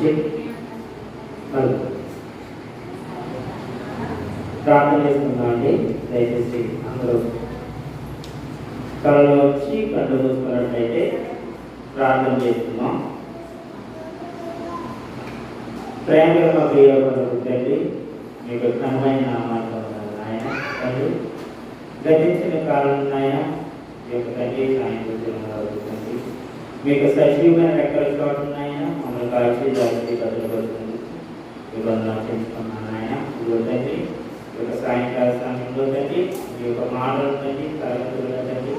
నుంచి ప్రార్థన చేసుకుందామండి. దయచేసి అందరూ కళలో వచ్చి కళ్ళు చూసుకున్నట్లయితే ప్రార్థన చేస్తున్నాం. ప్రేమగా మా ప్రియపడండి, మీకు ఘనమైన నామాలు ఆయన తండ్రి గతించిన కాలం ఆయన ఈ యొక్క తండ్రి సాయంత్రం మీకు సజీవమైన రెక్కలు కావుతున్నాయన మమ్మల్ని కాల్చి జాగ్రత్త భద్రపడుతుంది. మీకు పెంచుకున్నాను ఆయన ఇదిగో తండ్రి. ఈ యొక్క సాయంకాల సమయంలో తండ్రి మీ యొక్క మాటలు తండ్రి తరగతులుగా తండ్రి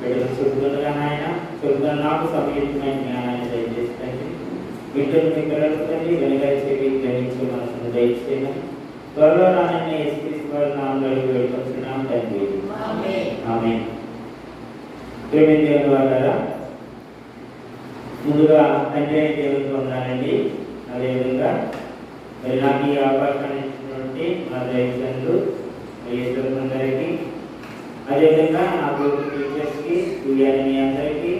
బిడ్డలు చురుకులుగా నాయన చురుకుగా నాకు సమీపమైన జ్ఞానాన్ని దయచేసి తండ్రి బిడ్డలు మీ పిల్లలు తండ్రి వెనుగలిచేవి గ్రహించే మనసును దయచేయమని త్వరలో రానని యేసుక్రీస్తు నామములో వేడుకొంచున్నాము తండ్రి. ఆమేన్. ప్రేమైన దేవుని వారలారా, ముందుగా తండ్రి అయిన దేవునికి వందనాలండి. అదేవిధంగా మరి నాకు ఈ అవకాశాన్ని ఇచ్చినటువంటి నా దైవజనులు అందరికీ, అదేవిధంగా నా గ్రూప్ టీచర్స్కి, మీ అందరికీ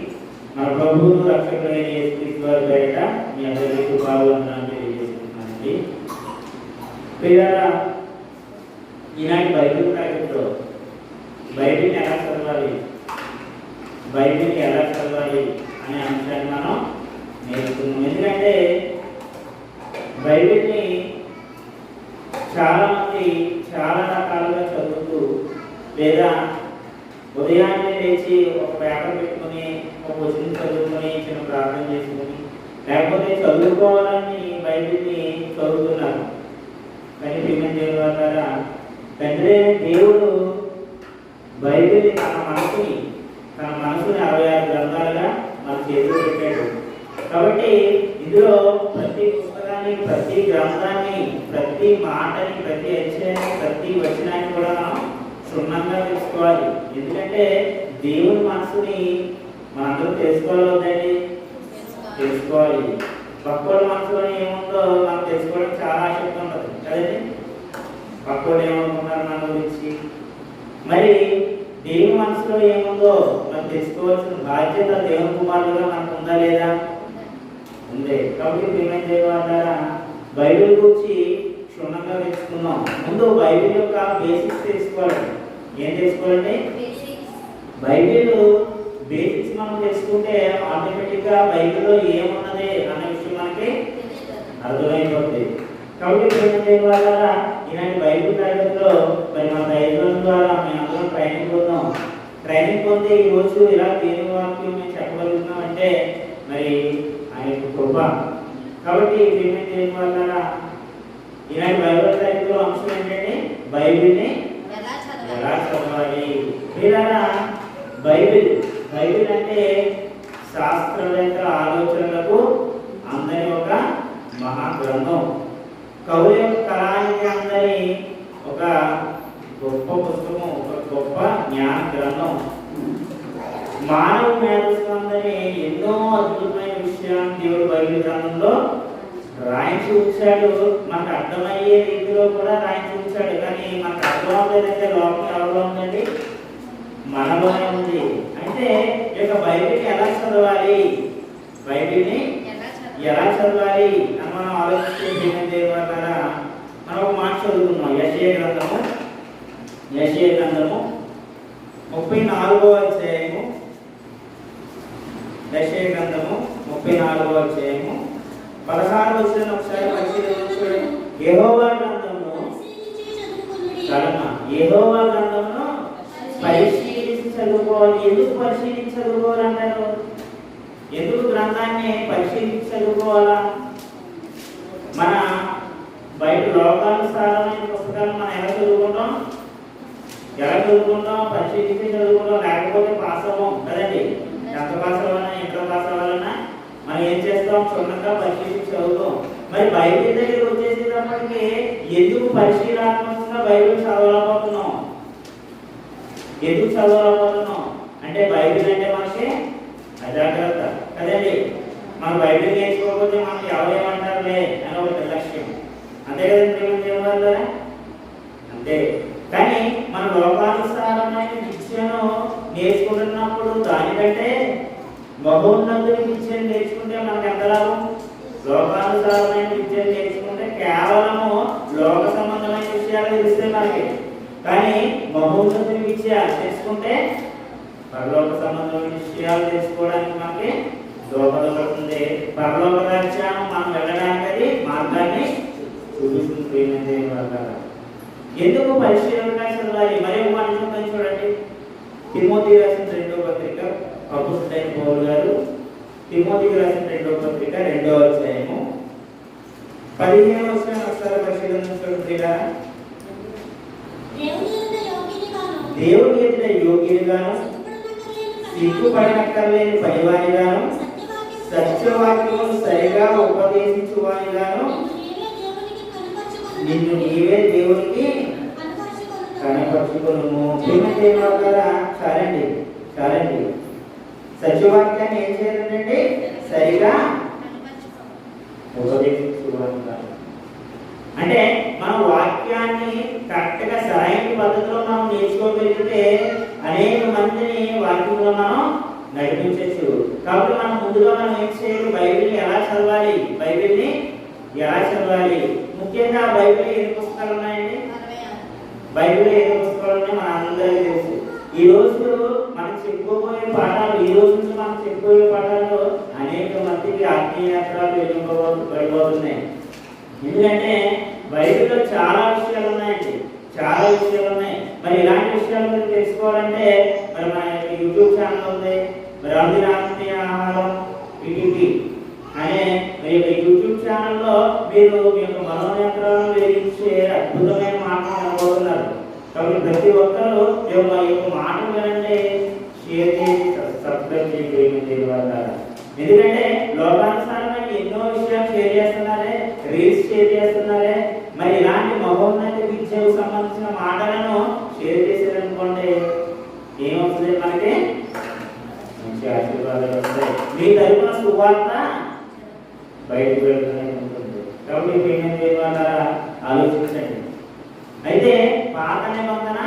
మన ప్రభువు రక్షకుడైన యేసుక్రీస్తు వారి పేరిట మీ అందరికీ శుభావందనాలు తెలియజేస్తున్నానండి. పిల్లరా, ఈనాటి బైబిల్ ప్యాకెట్లో బైబిల్ని ఎలా చదవాలి, బైబిల్ని ఎలా చదవాలి అనే అంశాన్ని మనం నేర్చుకున్నాం. ఎందుకంటే బైబిల్ని చాలామంది చాలా రకాలుగా చదువుతూ, లేదా ఉదయాన్నే లేచి ఒక పేపర్ పెట్టుకుని ఒక క్వశ్చన్ చదువుకొని చిన్న ప్రార్థన చేసుకుని, లేకపోతే చదువుకోవాలని బైబిల్ని చదువుతున్నారు. కానీ ప్రియమైన దేవుని ద్వారా తండ్రి దేవుడు బైబిల్ని తన మనసుని 66 గ్రంథాలుగా మన చేతిలో పెట్టాడు. కాబట్టి ఇందులో ప్రతి పుస్తకాన్ని, ప్రతి గ్రంథాన్ని, ప్రతి మాటని, ప్రతి అధ్యాయాన్ని, ప్రతి వచనాన్ని కూడా మనం క్షుణ్ణంగా తెలుసుకోవాలి. ఎందుకంటే దేవుని మనసుని మనందరూ తెలుసుకోవాలి, తెలుసుకోవాలి. పక్కోడి మనసులో ఏముందో మనం తెలుసుకోవడానికి చాలా ఆసక్తి ఉంటుంది కదండి. పక్కోడు ఏమనుకున్నారు మన గురించి, మరి దేవుని మనసులో ఏముందో మనం తెలుసుకోవాల్సిన బాధ్యత దేవుని కుమారులుగా మనకు ఉందా లేదా? ఉంది. కాబట్టి ప్రియమైన దేవులారా, బైబిల్ గురించి క్షుణ్ణంగా తెలుసుకున్నాం. ముందు బైబిల్ యొక్క బేసిక్స్ తెలుసుకోవాలి. ఏం తెలుసుకోవాలండి? బైబిల్ బేసిక్స్ మనం తెలుసుకుంటే ఆటోమేటిక్గా బైబిల్లో ఏమున్నది అనే విషయం మనకి అర్థమైపోతుంది. కాబట్టి ప్రియమైన దేవులారా, ఇలాంటి బైబిల్ తరగతిలో మరి మన దైవం ద్వారా మేము అందరం ట్రైనింగ్ పొందాం. ట్రైనింగ్ పొంది ఈరోజు ఇలా దేవుని వాక్యం మేము చెప్పగలుగుతున్నాం అంటే మరి ఆయన కృప. కాబట్టి ప్రియమైన దేవుని వల్ల ఇలాంటి బైబిల్ తరగతిలో అంశం ఏంటంటే బైబిల్ని ఎలా చదవాలి. వీళ్ళరా బైబిల్ అంటే శాస్త్రవేత్తల ఆలోచనలకు అందరి ఒక మహాగ్రంథం, కవుల యొక్క కళానికి అందరి ఒక గొప్ప పుస్తకం, ఒక గొప్ప జ్ఞాన గ్రంథం. మానవ మేధస్సు అందరి ఎన్నో అద్భుతమైన విషయాన్ని దేవుడు బైబిల్ గ్రంథంలో రాయించి ఉంచాడు. మనకు అర్థమయ్యే రీతిలో కూడా రాయించి ఉంచాడు. కానీ మనకు అర్థం అవ్వలేదంటే లోపల ఎవరిలో ఉందండి? మనలోనే ఉంది. అంటే ఈ యొక్క బైబిల్ని ఎలా చదవాలి, బైబిల్ని ఎలా చదవాలి అని మనం ఆలోచిస్తే దేవుని ద్వారా మనం ఒక మాట చదువుతున్నాం. యెషయా గ్రంథము 34వ అధ్యాయము. యెషయా గ్రంథము 34వ అధ్యాయము 16వ వచనం ఒకసారి పరిశీలించండి. యెహోవా గ్రంథమును పరిశీలించి చదువుకోవాలి. ఎందుకు పరిశీలించి చదువుకోవాలంటారు? ఎందుకు గ్రంథాన్ని పరిశీలించి చదువుకోవాలా? మన బయట లోకానుసారమైన పుస్తకాలు మనం ఎలా చదువుకుంటాం? పరిశీలించి చదువుకుంటాం. లేకపోతే పాస్ అవ్వం కదండి. 10th పాస్ అవ్వాలన్నా, ఇంటర్ పాస్ అవ్వాలన్నా మనం ఏం చేస్తాం? క్షుణ్ణంగా పరిశీలించి చదువుతాం. మరి బైబిల్ దగ్గరికి వచ్చేసేటప్పటికి ఎందుకు పరిశీలనాత్మకంగా బైబిల్ చదవలేకపోతున్నాం? ఎందుకు చదవలేకపోతున్నాం అంటే బైబిల్ అంటే మనకి అజాగ్రత్త కదండి. మన బైబిల్ నేర్చుకోకపోతే మనకి ఎవరేమంటారులే అని ఒక నిర్లక్ష్యం. అంతే కదండి. అంతే. కానీ మన లోకానుసారమైన విద్యను నేర్చుకుంటున్నప్పుడు దానికంటే మహోన్నతుడి విద్యను నేర్చుకుంటే మనకు ఎంత లాభం? లోకానుసారమైన విద్యను నేర్చుకుంటే కేవలము లోక సంబంధమైన విషయాలు తెలుస్తాయి మనకి. కానీ మహోన్నత విద్య తెలుసుకుంటే పరలోక సంబంధమైన విషయాలు తెలుసుకోవడానికి మనకి దోహదపడుతుంది. పరలోక రాజ్యం మనం వెళ్ళడానికి అది మార్గాన్ని చూపిస్తుంది. ఎందుకు పరిశీలనగా చదవాలి? మరి ఒక మాట చూడండి. తిమోతి రాసిన 2వ పత్రిక, అపోస్తలుడైన పౌలు గారు తిమోతికి రాసిన 2వ పత్రిక 2వ అధ్యాయము 15వ వచనం ఒకసారి పరిశీలన చూడండి. దేవుని ఎదుట యోగ్యునిగాను సిగ్గుపడనక్కర్లేని పనివానిగాను సత్యవాక్యమును సరిగా ఉపదేశించువానిగాను నిన్ను నీవే దేవునికి కనపరుచుకొనుము. చాలండి చాలండి. సత్యవాక్యాన్ని ఏం చేయాలంటే సరిగా ఉపదేశించుకోవాలి. అంటే మన వాక్యాన్ని కరెక్ట్ గా సరైన పద్ధతిలో మనం నేర్చుకోగలిగితే అనేక మందిని వాక్యంలో మనం నడిపించవచ్చు. కాబట్టి మనం ముందుగా మనం ఏం చేయాలి? బైబిల్ని ఎలా చదవాలి? బైబిల్ని ఎలా చదవాలి? ముఖ్యంగా బైబిల్ ఎన్ని పుస్తకాలు ఉన్నాయండి? బైబిల్ ఎన్ని పుస్తకాలు ఉన్నాయి మన అందరికీ తెలుసు. ఈ రోజు మనం చెప్పుకోబోయే పాఠాలు, ఈ రోజు నుంచి మనం చెప్పుకోబోయే పాఠాలు అనేక మందికి ఆత్మీయాత్రలు వెళ్ళిపోతున్నాయి. ఎందుకంటే బైబిల్లో చాలా విషయాలు ఉన్నాయండి, చాలా విషయాలు ఉన్నాయి. మరి ఇలాంటి విషయాలు మీరు తెలుసుకోవాలంటే మరి మన యూట్యూబ్ ఛానల్ ఉంది, మరి ఆత్మీయ ఆహారం టీటీపీ అనే మీ యొక్క యూట్యూబ్ ఛానల్లో మీరు మీ యొక్క మనోనేత్రాలను వెలిగించే అద్భుతమైన మాటలు అనుకుంటున్నారు. కాబట్టి ప్రతి ఒక్కరూ మా యొక్క మాటలు వినండి, షేర్ చేసి సబ్స్క్రైబ్ చేయండి. ఎందుకంటే లోకానుసారమైన ఎన్నో విషయాలు షేర్ చేస్తున్నారే, రీల్స్ షేర్ చేస్తున్నారే. మరి ఇలాంటి మహోన్నత విద్యకు సంబంధించిన మాటలను షేర్ చేశారనుకోండి, ఏమవుతుంది? మనకి మంచి ఆశీర్వాదాలు వస్తాయి. మీ తరపున సువార్త బయటకు వెళ్తూనే ఉంటుంది. కాబట్టి ఏమేమి చేయాలా ఆలోచించండి. అయితే పాత నిబంధన,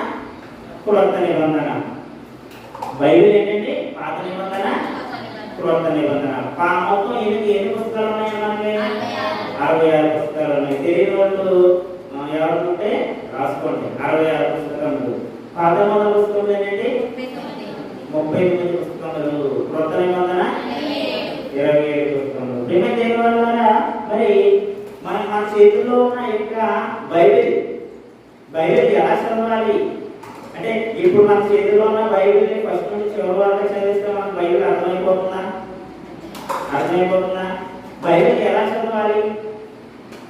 క్రొత్త నిబంధన. బైబిల్ ఏంటండి? పాత నిబంధన, క్రొత్త నిబంధన. మొత్తం ఎన్ని పుస్తకాలు ఉన్నాయి మనకి? 66 పుస్తకాలు ఉన్నాయి. తెలియని వాళ్ళు ఎవరుంటే రాసుకోండి. 66 పుస్తకములు. పాత నిబంధన పుస్తకములు ఏంటండి? 39 పుస్తకములు. క్రొత్త నిబంధన 27 పుస్తకములు. దేని వల్ల మరి మన చేతుల్లో ఉన్న యొక్క బైబిల్ ఎలా చదవాలి అంటే, ఇప్పుడు మన చేతిలో ఉన్న బైబిల్ ఫస్ట్ నుంచి చివరి వరకు చదివిస్తే మనకు బైబిల్ అర్థమైపోతుందా? బైబిల్ ఎలా చదవాలి?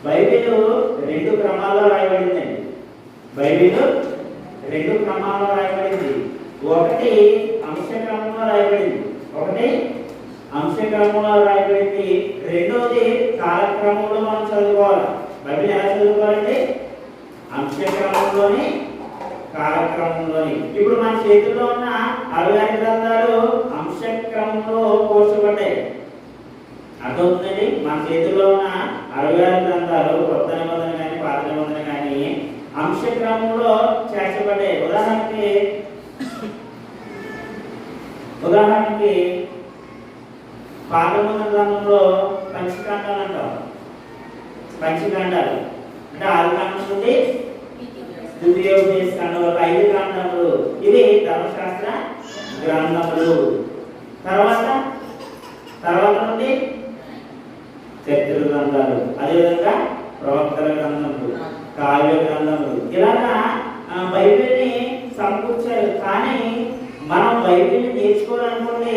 బైబిల్ 2 క్రమాల్లో రాయబడిందండి. బైబిల్ 2 క్రమాల్లో రాయబడింది. ఒకటి అంశక్రమంలో రాయబడింది, రెండోది కాలక్రమంలో మనం చదువుకోవాలి. బైబిల్ ఎలా చదువుకోవాలంటే అంశక్రమంలోని, కాలక్రమంలోని. ఇప్పుడు మన చేతుల్లో ఉన్న 66 గ్రంథాలు అంశక్రమంలో పోల్చబడ్డాయి. అర్థమవుతుందండి? మన చేతుల్లో ఉన్న 66 గ్రంథాలు కొత్త నిబంధన కానీ పాత నిబంధన కానీ అంశక్రమంలో చేర్చబడ్డాయి. ఉదాహరణకి పాత నిబంధన గ్రంథంలో పంచకాండాలు అంటాం. పంచకాండాలు అంటే 6 కాండం నుండి ద్వితీయోపదేశ కాండం వరకు 5 కాండములు. ఇవి ధర్మశాస్త్ర గ్రంథములు. తర్వాత నుండి చరిత్ర గ్రంథాలు, అదేవిధంగా ప్రవక్తల గ్రంథములు, కావ్య గ్రంథములు. ఇలాగా బైబిల్ని సమకూర్చారు. కానీ మనం బైబిల్ని నేర్చుకోవాలనుకుంటే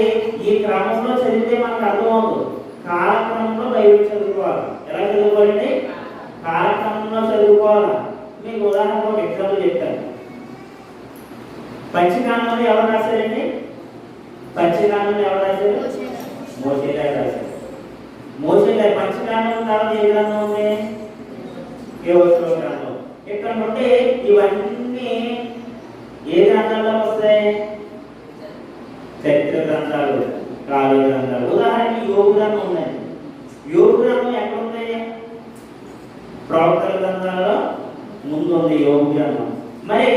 ఈ క్రమంలో చదివితే మనకు అర్థమవుతుంది. కాలక్రమంలో బైబిల్ చదువుకోవాలి. ఎలా చదువుకోవాలంటే కాలక్రమంలో చదువుకోవాలి. మీకు ఉదాహరణ ఒక ఎగ్జాంపుల్ చెప్తాను. పంచకాండంలో ఎవరు రాశారండి? పంచకాండంలో ఎవరు రాశారు? మోషే గారు రాశారు. మోషే గారు పంచకాండం తర్వాత ఏ గ్రంథం ఉంది? యెహోషువ గ్రంథం. ఇక్కడ నుండి ఇవన్నీ ఏ గ్రంథాల్లో వస్తాయి? చరిత్ర గ్రంథాలు, కావ్య గ్రంథాలు. ఉదాహరణకి యోగు గ్రంథం ఉందండి. యోగు గ్రంథం ఎక్కడ ఉంది? ప్రవక్తల గ్రంథాల్లో ముందు ఉంది యోగు గ్రంథం. మరి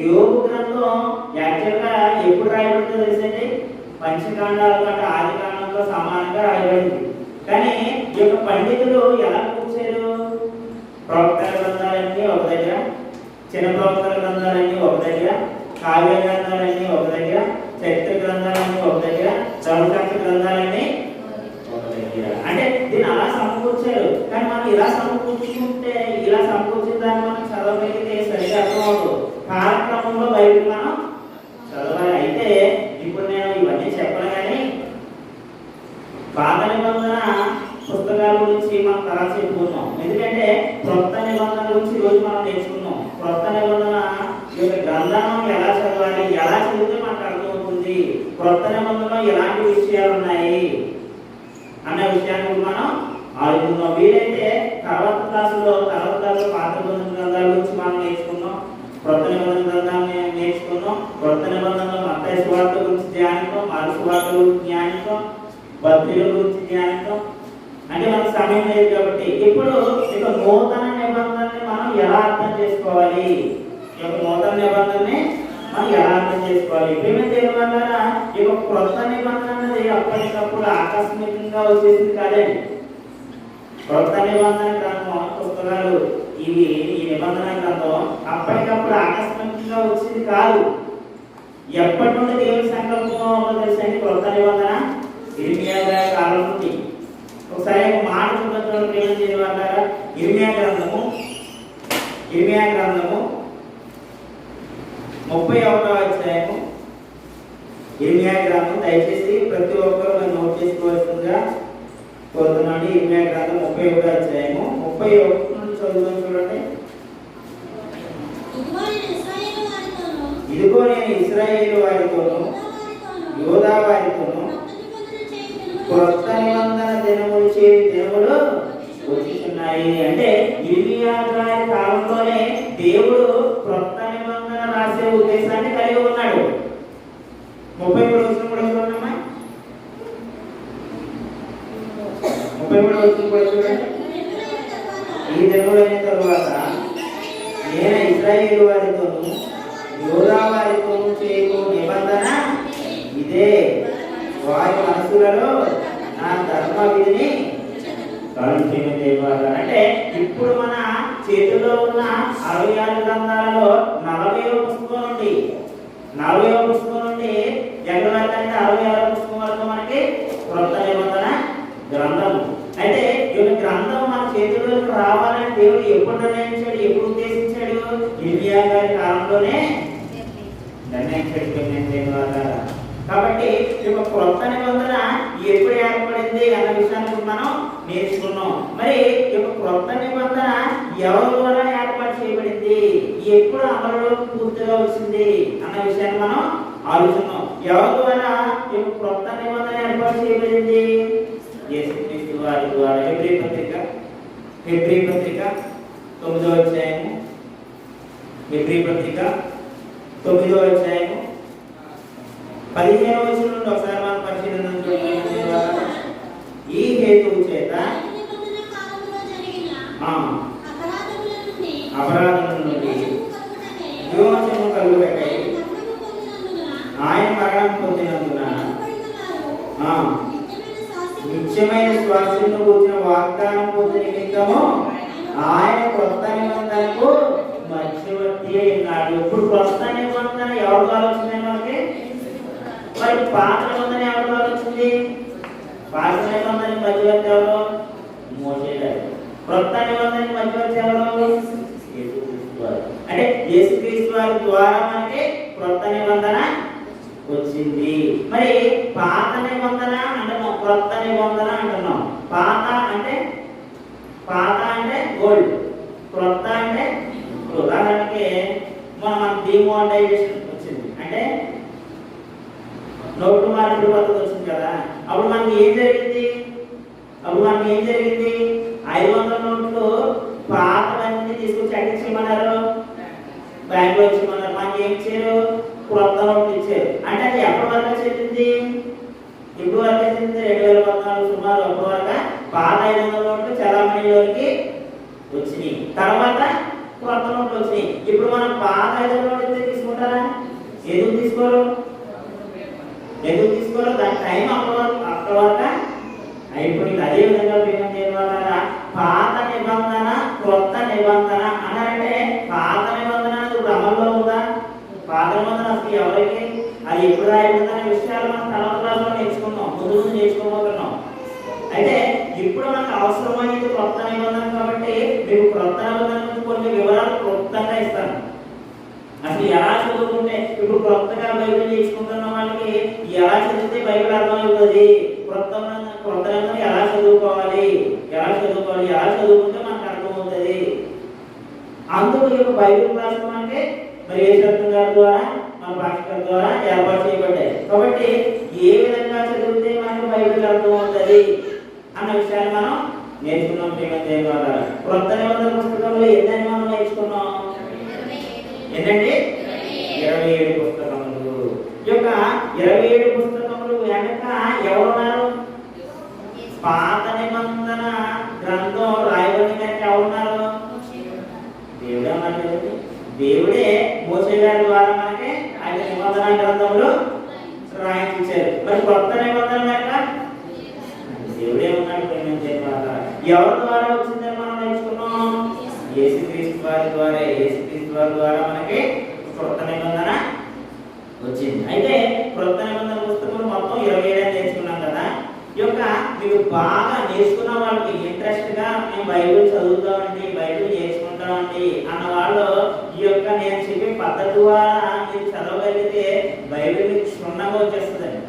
యోగు గ్రంథం యాక్చువల్గా ఎప్పుడు రాయబడిందో తెలుసండి? పంచకాండాల కంటే ఆది కాండంలో సమానంగా రాయబడింది. కానీ ఈ యొక్క పండితులు ఎలా కూర్చారు? ప్రవక్తల గ్రంథాలన్నీ ఒక దగ్గర, చిన్న ప్రవక్తల గ్రంథాలన్నీ ఒక దగ్గర, కావ్య గ్రంథాలన్నీ ఒక దగ్గర, చరిత్ర గ్రంథాలన్నీ ఒక దగ్గర, ధర్మశాస్త్ర గ్రంథాలన్నీ ఒక దగ్గర. అంటే దీన్ని అలా సమకూర్చారు. కానీ మనం ఇలా సమకూర్చుకుంటే, ఇలా సమకూర్చిన దాన్ని మనం చదవగలిగితే సరిగ్గా అర్థమవుతుంది. కాలక్రమంలో బైబిల్ మనం చదవాలి. అయితే ఇప్పుడు నేను ఇవన్నీ చెప్పను, కానీ పాత నిబంధన పుస్తకాల గురించి మనం తర్వాత చెప్పుకున్నాం. ఎందుకంటే క్రొత్త నిబంధన గురించి ఈరోజు మనం నేర్చుకున్నాం. క్రొత్త నిబంధన యొక్క గ్రంథాన్ని ఎలా చదవాలి, ఎలా చదివితే మనకు అర్థమవుతుంది, క్రొత్త నిబంధనలో ఎలాంటి విషయాలు ఉన్నాయి అన్న విషయాన్ని మనం ఆలోచిస్తున్నాం. వీలైతే తర్వాత క్లాసులో పాత నిబంధన గ్రంథాల గురించి మనం నేర్చుకున్నాం, క్రొత్త నిబంధన గ్రంథాన్ని నేర్చుకున్నాం. క్రొత్త నిబంధనలో మత్తయి సువార్త గురించి ధ్యానిస్తాం, మార్కు సువార్త గురించి ధ్యానిస్తాం, బద్రీల గురించి ధ్యానిస్తాం. అంటే మనకు సమయం లేదు కాబట్టి ఇప్పుడు ఇక నూతన నిబంధనని మనం ఎలా అర్థం చేసుకోవాలి, ఈ యొక్క నూతన నిబంధనని మనం ఎలా అర్థం చేసుకోవాలి? ప్రేమ దేవుని వల్ల ఈ యొక్క క్రొత్త నిబంధన అనేది అప్పటికప్పుడు ఆకస్మికంగా వచ్చేసింది కాదండి. క్రొత్త నిబంధన గ్రంథం పుస్తకాలు ఇవి, ఈ నిబంధన గ్రంథం అప్పటికప్పుడు ఆకస్మికంగా వచ్చింది కాదు. ఎప్పటి నుండి దేవుని సంకల్పం ఉందో తెలుసండి. క్రొత్త నిబంధన ఇర్మియా గారి కాలం నుండి. ఒకసారి ఒక మాట చూపించడం ఏం చేయమంటారా? ఇర్మియా గ్రంథము 31వ అధ్యాయము. ఇర్మియా గ్రంథం దయచేసి ప్రతి ఒక్కరు మీరు నోట్ చేసుకోవాల్సిందిగా కోరుతున్నాను. ఇర్మియా గ్రంథం 31వ అధ్యాయము 31 నుండి చదువుతాను చూడండి. ఇదిగో నేను ఇశ్రాయేలు వారితోను యోధా వారితోను క్రొత్త నిబంధన దినములు చేసే దినములు వచ్చుచున్నాయి. అంటే ఇర్మియా గారి కాలంలోనే దేవుడు క్రొత్త నిబంధన రాసే ఉద్దేశాన్ని కలిగి ఉన్నాడు. 33వ వచనం కూడా చూడమ్మా. 33వ వచనం కూడా చూడండి. ఈ దినములైన తరువాత నేను ఇశ్రాయేలు వారితోను యోధా వారితోను చేయు నిబంధన ఇదే, వారి మనసులలో నా ధర్మ విధిని కలుషితం చేయవాలి. అంటే ఇప్పుడు మన చేతిలో ఉన్న 66 గ్రంథాలలో 40వ పుస్తకం నుండి ఎక్కడ వరకంటే 66వ పుస్తకం వరకు మనకి క్రొత్త నిబంధన గ్రంథం. అయితే ఈ గ్రంథం మన చేతిలోకి రావాలని దేవుడు ఎప్పుడు నిర్ణయించాడు, ఎప్పుడు ఉద్దేశించాడు? ఇర్మియా గారి కాలంలోనే నిర్ణయించాడు. కాబట్టి ఈ క్రొత్త నిబంధన ఎప్పుడు ఏర్పడింది అన్న విషయాన్ని మనం నేర్చుకున్నాం. మరి ఈ క్రొత్త నిబంధన ఎవరి ద్వారా ఏర్పాటు చేయబడింది, ఎప్పుడు అమలులో పూర్తిగా వచ్చింది అన్న విషయాన్ని మనం ఆలోచిస్తున్నాం. ఎవరి ద్వారా ఈ క్రొత్త నిబంధన ఏర్పాటు చేయబడింది? యేసుక్రీస్తు వారి ద్వారా. హెబ్రీ పత్రిక 9వ అధ్యాయము. హెబ్రీ పత్రిక 9వ అధ్యాయము 15వ వచనం నుండి ఒకసారి మనం పరిశీలన చేద్దాం. ఈ హేతువు చేత అపరాధముల నుండి విమోచనము కలుగుటకై ఆయన మరణం పొందినందున నిత్యమైన స్వాస్థ్యమును కూర్చిన వాగ్దానం పొందిన నిమిత్తము ఆయన క్రొత్త నిబంధనకు మధ్యవర్తి అయినాడు. ఇప్పుడు క్రొత్త నిబంధన ఎవరి ద్వారా వచ్చింది మనకి? మరి పాత నిబంధన ఎవరి ద్వారా వచ్చింది? పాత నిబంధన మధ్యవర్తి ఎవరు? మోషే గారు. క్రొత్త నిబంధన మధ్యవర్తి ఎవరు? యేసుక్రీస్తు వారు. అంటే యేసుక్రీస్తు వారి ద్వారా మనకి క్రొత్త నిబంధన వచ్చింది. మరి పాత నిబంధన అంటున్నాం, క్రొత్త నిబంధన అంటున్నాం. పాత అంటే గోల్డ్, క్రొత్త అంటే ఉదాహరణకి మన డిమానిటైజేషన్ వచ్చింది అంటే నోట్లు మార్పిడి పద్ధతి వచ్చింది కదా. అప్పుడు మనకి ఏం జరిగింది? 500 నోట్లు పాతవన్నీ తీసుకొచ్చి అట్టించమన్నారు, బ్యాంకులో ఇచ్చేయమన్నారు. మనకి ఏం ఇచ్చారు? క్రొత్త నోట్లు ఇచ్చారు. అంటే అది ఎప్పటి వరకు చెందింది? ఇప్పుడు వరకు చెందింది 2014 సుమారు. అప్పటి వరకు పాత 500 నోట్లు చలామణిలోకి వచ్చినాయి, తర్వాత క్రొత్త నోట్లు వచ్చినాయి. ఇప్పుడు మనం పాత 500 నోట్లు ఇస్తే తీసుకుంటారా? ఎందుకు తీసుకోరు? దాని టైం అప్పటి వరకు ఇప్పుడు అదే విధంగా ప్రేమ ద్వారా పాత నిబంధన క్రొత్త నిబంధన అన్నారంటే పాత నిబంధన ఇప్పుడు అమల్లో ఉందా? పాత నిబంధన అసలు ఎవరికి అది ఎప్పుడు రాయబడిందనే విషయాలు మనం తర్వాత క్లాసులో నేర్చుకున్నాం, ముందు ముందు నేర్చుకోబోతున్నాం. అయితే ఇప్పుడు మనకు అవసరమైనది క్రొత్త నిబంధన కాబట్టి మీకు క్రొత్త నిబంధన గురించి కొన్ని వివరాలు క్లుప్తంగా ఇస్తాను. అసలు ఎలా చదువుకుంటే ఇప్పుడు క్రొత్తగా బైబిల్ నేర్చుకుంటున్న వాళ్ళకి ఎలా చదివితే బైబిల్ అర్థమవుతుంది, క్రొత్త నిబంధన ఎలా చదువుకోవాలి, ఎలా చదువుకుంటే మనకు అర్థమవుతుంది. అందుకు ఈ బైబిల్ క్లాసులు అంటే మరి యేసత్వం గారి ద్వారా మన భాషల ద్వారా ఏర్పాటు చేయబడ్డాయి. కాబట్టి ఏ విధంగా చదివితే మనకు బైబిల్ అర్థమవుతుంది అన్న విషయాన్ని మనం నేర్చుకున్నాం. ప్రేమ ద్వారా క్రొత్త నిబంధన పుస్తకంలో ఎన్ని మనం నేర్చుకున్నాం? ఏంటంటే 27 పుస్తకములు. ఈ యొక్క 27 పుస్తకములు వెనక ఎవరున్నారు? పాత నిబంధన గ్రంథం రాయబడిన కనుక ఎవరున్నారు? దేవుడే అన్నారు. దేవుడే మోసే గారి ద్వారా మనకి ఆయన నిబంధన గ్రంథంలో రాయించారు. మరి కొత్త నిబంధన వెనక దేవుడే ఉన్నాడు. ఎవరి ద్వారా వచ్చిందని మనం నేర్చుకున్నాం? యేసుక్రీస్తు వారి ద్వారా. యేసుక్రీస్తు వారి ద్వారా మనకి క్రొత్త నిబంధన వచ్చింది. అయితే క్రొత్త నిబంధన పుస్తకం మొత్తం 27 నేర్చుకున్నాం కదా. ఈ యొక్క మీకు బాగా నేర్చుకున్న వాళ్ళకి ఇంట్రెస్ట్ గా మేము బైబిల్ చదువుతామండి, బైబిల్ నేర్చుకుంటామండి అన్న వాళ్ళు ఈ యొక్క నేను చెప్పే పద్ధతి ద్వారా మీరు చదవగలిగితే బైబిల్ మీకు క్షుణ్ణంగా వచ్చేస్తుందండి.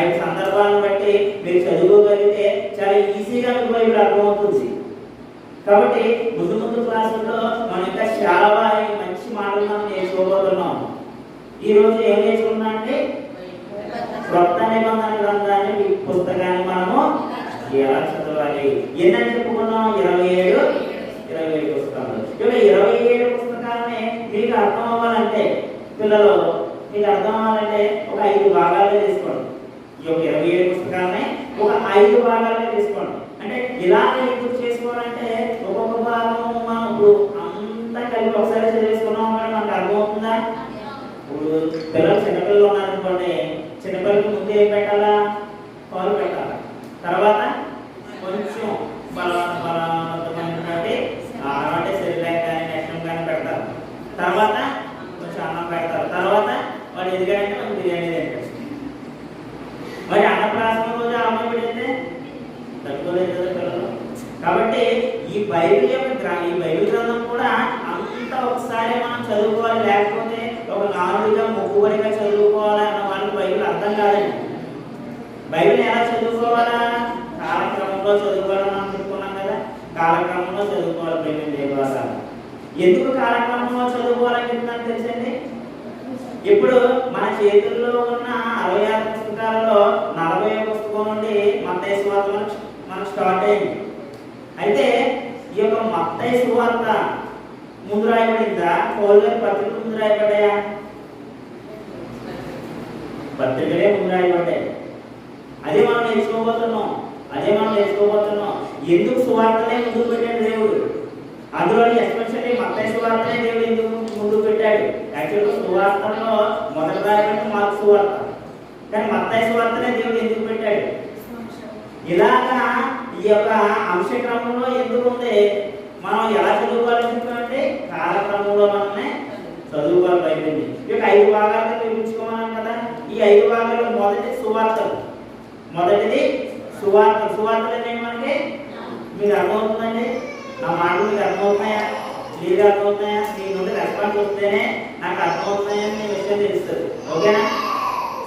5 సందర్భాలను బట్టి మీరు చదువుకోగలిగితే చాలా ఈజీగా మీకు బైబిల్ అర్థమవుతుంది. కాబట్టి ముందు ముందు క్లాసుల్లో మనం ఇంకా చాలా మంచి మాటలు మనం నేర్చుకోబోతున్నాం. ఈ రోజు ఏం నేర్చుకున్నా అంటే క్రొత్త నిబంధన గ్రంథాన్ని పుస్తకాన్ని మనము ఎలా చదవాలి. ఎన్నని చెప్పుకున్నాం? 27 పుస్తకాలు. 27 పుస్తకాలని మీకు అర్థం అవ్వాలంటే పిల్లలు మీకు అర్థం అవ్వాలంటే ఒక 5 భాగాలుగా తీసుకోండి. ఈ యొక్క 27 పుస్తకాలని ఒక 5 భాగాలుగా తీసుకోండి. అంటే ఇలా గుర్తు చేసుకోవాలంటే ఒక్కొక్క భాగం మనం ఇప్పుడు అంతా కలిపి ఒకసారి చదివేసుకున్నాం కానీ మనకు అర్థమవుతుందా? ఇప్పుడు పిల్లలు చిన్నపిల్లలు ఉన్నారనుకోండి, చిన్నపిల్లలకి ముందు ఏం పెట్టాలా? పాలు పెట్టాలి. తర్వాత కొంచెం బలమైనటువంటి ఆహారం అంటే సెరిలాక్ కానీ నెక్స్టం కానీ పెడతారు. తర్వాత కొంచెం అన్నం పెడతారు. తర్వాత వాడు ఎదిగారంటే మనకు బిర్యానీ తింటారు. మరి అన్నప్రాసన రోజు అమ్మాయి పెడితే తట్టుకోలేదు కదా పిల్లలు. కాబట్టి ఈ బైబిల్ గ్రంథం కూడా అంతా ఒకసారి మనం చదువుకోవాలి. లేకపోతే ఒక నానుడిగా మొక్కుబడిగా చదువుకోవాలి అన్న వాళ్ళకి బైబిల్ అర్థం కాదండి. బైబిల్ ఎలా చదువుకోవాలా? కాలక్రమంలో చదువుకోవాలని మనం చెప్పుకున్నాం కదా. కాలక్రమంలో చదువుకోవాలి. ప్రేమ దేవత ఎందుకు కాలక్రమంలో చదువుకోవాలని చెప్తున్నాను తెలుసండి? ఇప్పుడు మన చేతుల్లో ఉన్న 66 పుస్తకాలలో 40 పుస్తకం నుండి మత్తయి సువార్త మనకు స్టార్ట్ అయింది. అయితే ఈ యొక్క మత్తయి సువార్త ముందు రాయబడిందా? పౌలు గారి పత్రికలు ముందు రాయబడ్డాయా? పత్రికలే ముందు రాయబడ్డాయి. అదే మనం నేర్చుకోబోతున్నాం. ఎందుకు సువార్తనే ముందు పెట్టాడు దేవుడు? అందులో ఎస్పెషల్లీ మత్తయి సువార్తనే దేవుడు ఎందుకు ముందు పెట్టాడు? యాక్చువల్గా సువార్తలో మొదటి రాయబడిన మార్కు సువార్త, కానీ మత్తయి సువార్తనే దేవుడు ఎందుకు పెట్టాడు? ఇలాగా ఈ యొక్క అంశక్రమంలో ఎందుకు ఉంది? మనం ఎలా చదువుకోవాలని చెప్తామంటే కాలక్రమంలో మనమే చదువుకోవాలి. బైబిల్ని ఈ 5 భాగాలుగా విభజించుకోమన్నాం కదా. ఈ 5 భాగాలు మొదటిది సువార్తలు. సువార్తలు ఏంటంటే మనకి మీకు అర్థమవుతుందండి? నా మాటలు మీకు అర్థమవుతున్నాయా? క్లియర్గా అర్థమవుతున్నాయా? మీ నుండి రెస్పాన్స్ వస్తేనే నాకు అర్థమవుతున్నాయని మీ విషయం తెలుస్తుంది. ఓకేనా?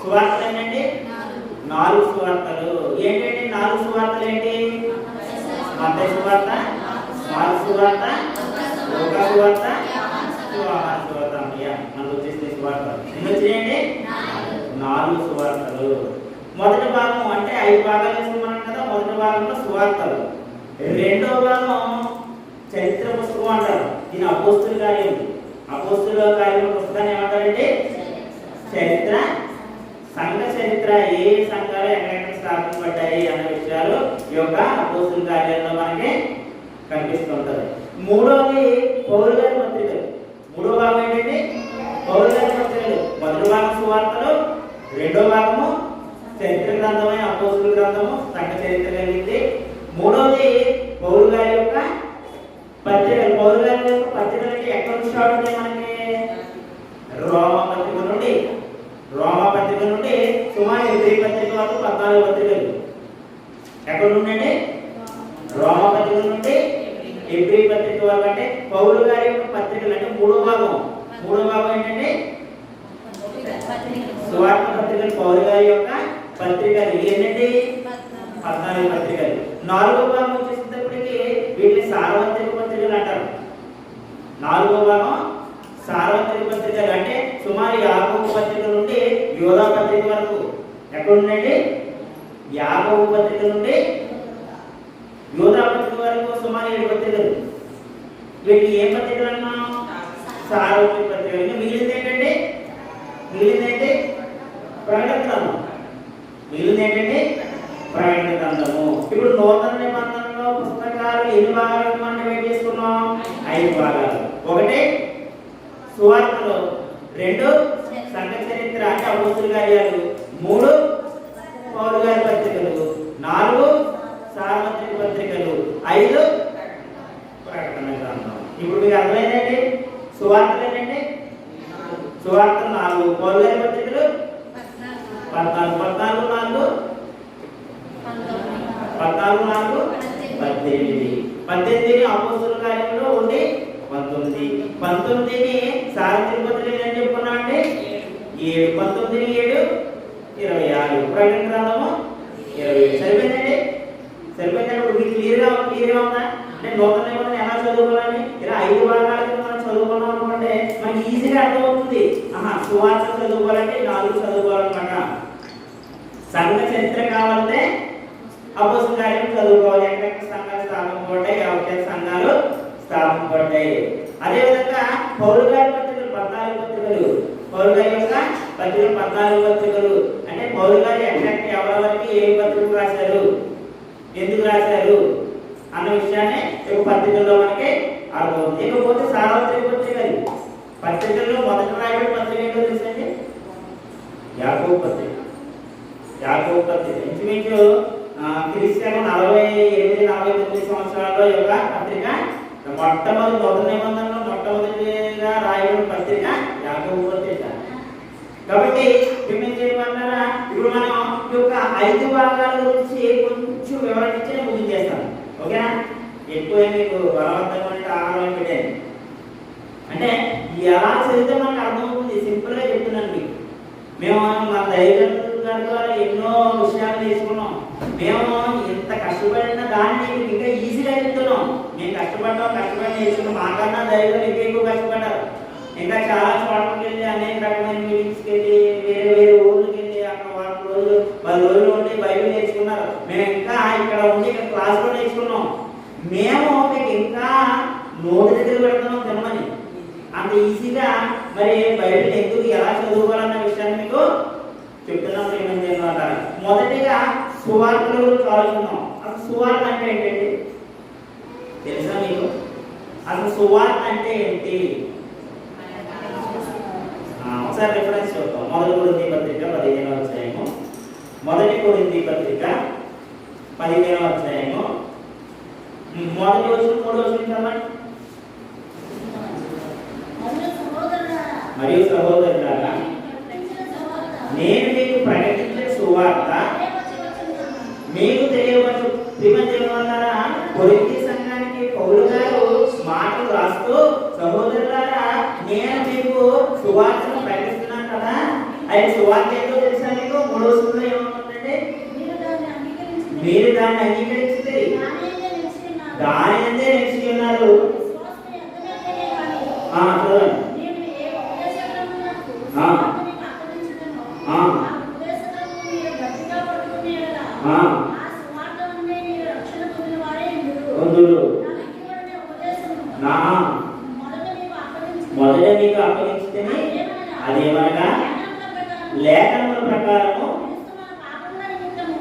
సువార్తలు ఏంటండి? 4 సువార్తలు. ఏంటంటే 4 సువార్తలు ఏంటి? మత్తయి సువార్త, మార్కు సువార్త, లూకా సువార్త, యోహాను సువార్త. మనకు వచ్చేసి సువార్త ఎన్ని వచ్చినాయండి? 4 సువార్తలు. మొదటి భాగం అంటే 5 భాగాలు వేసుకున్నాం కదా. మొదటి భాగంలో సువార్తలు. రెండో భాగం చరిత్ర పుస్తకం అంటారు. దీని అపోస్తుల కార్యం పుస్తకాన్ని ఏమంటారంటే చరిత్ర, సంఘ చరిత్ర. ఏ సంఘాలు ఎక్కడెక్కడ స్థాపించబడ్డాయి అన్న విషయాలు ఈ యొక్క అపోస్తుల కార్యాల్లో మనకి కనిపిస్తుంటది. మూడోది పౌలు గారి పత్రికలు. మూడో భాగం ఏంటంటే పౌలు గారి పత్రికలు. మొదటి భాగం సువార్తలు, రెండో భాగము చరిత్ర గ్రంథమైన అపోస్తుల గ్రంథము సంఘ చరిత్ర కలిగింది. మూడవది పౌలు గారి యొక్క పత్రికలు. పౌలు గారి యొక్క పత్రికలు అంటే ఎక్కడ నుంచి స్టార్ట్ అవుతాయి మనకి? రోమా పత్రిక నుండి. రోమా పత్రిక నుండి సుమారు 8 పత్రిక వరకు 14 పత్రికలు. ఎక్కడ నుండి? రోమా పత్రిక నుండి ఎబ్రీ పత్రిక వరకు. అంటే పౌలు గారి యొక్క పత్రికలు అంటే మూడో భాగం. మూడో భాగం ఏంటంటే సువార్త పత్రికలు. పౌలు గారి యొక్క పత్రికలు ఏంటంటే 14 పత్రికలు. నాలుగో భాగం వచ్చేసేటప్పటికి వీటిని సార్వత్రిక పత్రికలు అంటారు. నాలుగో భాగం సార్వత్రిక పత్రికలు అంటే సుమారు 50 పత్రికల నుండి యోధా పత్రిక వరకు. ఎక్కడ ఉందండి? 50 పత్రిక నుండి యోధా పత్రిక వరకు సుమారు 7 పత్రికలు. వీటిని ఏ పత్రికలు అన్నాం? సార్వత్రిక పత్రికలు. మిగిలింది ఏంటంటే ప్రకటన గ్రంథం. మిగిలింది ఏంటంటే ప్రకటన గ్రంథము. ఇప్పుడు నూతన నిబంధనలో పుస్తకాలు ఎన్ని భాగాలు మనం డివైడ్ చేసుకున్నాం? 5 భాగాలు. ఒకటి సువార్తలు, 2 సంఘ చరిత్ర అంటే అపోస్తుల కార్యాలు, 3 పౌలు గారి పత్రికలు, 4 సార్వత్రిక పత్రికలు, 5 ప్రకటన గ్రంథం. ఇప్పుడు మీకు అర్థమైందండి సువార్తలు ఏంటంటే? సువార్తలు 4, పౌలు గారి పత్రికలు 14, 14, 4 18 అపోస్తుల కార్యంలో ఉండి 19 సార్వత్రిక పత్రికలు ఏం చెప్పుకున్నా అంటే 7, 19, 7, 26 ప్రకటన గ్రంథము 27. సరిపోయిందండి? సరిపోయిందండి. మీకు క్లియర్గా ఉందా? అంటే నూతన నిబంధన ఎలా చదువుకోవాలని ఇలా 5 భాగాలు మనం చదువుకున్నాం అనుకుంటే మనకి ఈజీగా అర్థమవుతుంది. సువార్త చదువుకోవాలంటే 4 చదువుకోవాలన్నమాట. సంఘ చరిత్ర కావాలంటే అపోస్తుల కార్యం చదువుకోవాలి. ఎక్కడ సంఘాలు స్థాపించబడ్డాయి, ఎవరి సంఘాలు స్థాపించబడ్డాయి. అదేవిధంగా పౌలు గారి పత్రికలు 14 పత్రికలు. పౌలు గారి యొక్క పత్రికలు 14 పత్రికలు. అంటే పౌలు గారు ఎగ్జాక్ట్ ఎవరెవరికి ఏ పత్రికలు రాశారు, ఎందుకు రాశారు అన్న విషయాన్ని ఈ పత్రికల్లో మనకి అర్థమవుతుంది. ఇకపోతే సార్వత్రిక పత్రికలు. పత్రికల్లో మొదటి రాయబడిన పత్రిక ఏంటో తెలుసండి? యాకోబు పత్రిక. యాకోబు పత్రిక ఇంచుమించు క్రీస్తు 48-49 సంవత్సరాల్లో యొక్క పత్రిక. మొట్టమొదటి నూతన నిబంధనలో మొట్టమొదటిగా రాయబడిన పత్రిక యాకోబు పత్రిక. కాబట్టి ఏమేం చేయమన్నారా? ఇప్పుడు మనం ఈ యొక్క 5 భాగాల గురించి కొంచెం వివరణ ఇచ్చి ముందు చేస్తాను. ఓకేనా? ఎక్కువ మీకు బలవంతమైన ఆహారం పెట్టాను అంటే ఎలా చదివితే మనకు అర్థమవుతుంది. సింపుల్గా చెప్తున్నాను మీకు. మేము మా దైవజనుల గారి ద్వారా ఎన్నో విషయాలు నేర్చుకున్నాం. మేము ఇంత కష్టపడిన దాన్ని ఇంకా ఈజీగా చెప్తున్నాం. మేము కష్టపడి నేర్చుకున్నాం. మాకన్నా దైవజనులు ఎక్కువ కష్టపడ్డారు. ఇంకా చాలా చోట్లకి వెళ్ళి అనేక రకమైన మీటింగ్స్కి వెళ్ళి వేరే ఊర్లకి వెళ్ళి అక్కడ 1 రోజులు 10 రోజులు ఉండి బైబిల్ నేర్చుకున్నారు. మేము ఇంకా ఇక్కడ ఉండి ఇక్కడ క్లాస్లో నేర్చుకున్నాం. మేము మీకు ఇంకా నోటి దగ్గర పెడుతున్నాం తినమని. అంత ఈజీగా మరి బైబిల్ ఎందుకు ఎలా చదువుకోవాలన్న విషయాన్ని మీకు చెప్తున్నాం. ఏమైంది అన్నమాట. మొదటిగా సువార్తల గురించి ఆలోచిస్తున్నాం. అసలు సువార్త అంటే ఏంటండి తెలుసా మీకు? అసలు సువార్త అంటే ఏంటి? ఒకసారి రిఫరెన్స్ చూద్దాం. మొదటి కొరింథీ పత్రిక 15వ అధ్యాయము. మొదటి కొరింథీ పత్రిక 15వ అధ్యాయము మొదటి వచనం 3వ వచనం చదవండి. మరియు సహోదరులారా, నేను మీకు ప్రకటించే సువార్త మీకు తెలియవచ్చు. శ్రీమంతులారా, కొరింథీ సంఘానికి పౌలు గారు మాటలు రాస్తూ, సహోదరులారా నేను మీకు సువార్తను ప్రకటిస్తున్నాను కదా. అయితే సువార్త ఏంటో తెలుసా మీకు? 3వ వచనంలో ఏమంటుందంటే మీరు దాన్ని అంగీకరిస్తే దాని అందే నిలిచి ఉన్నారు. చూడండి. మొదట మీకు అప్పగించితే అదేమనగా లేఖనముల ప్రకారము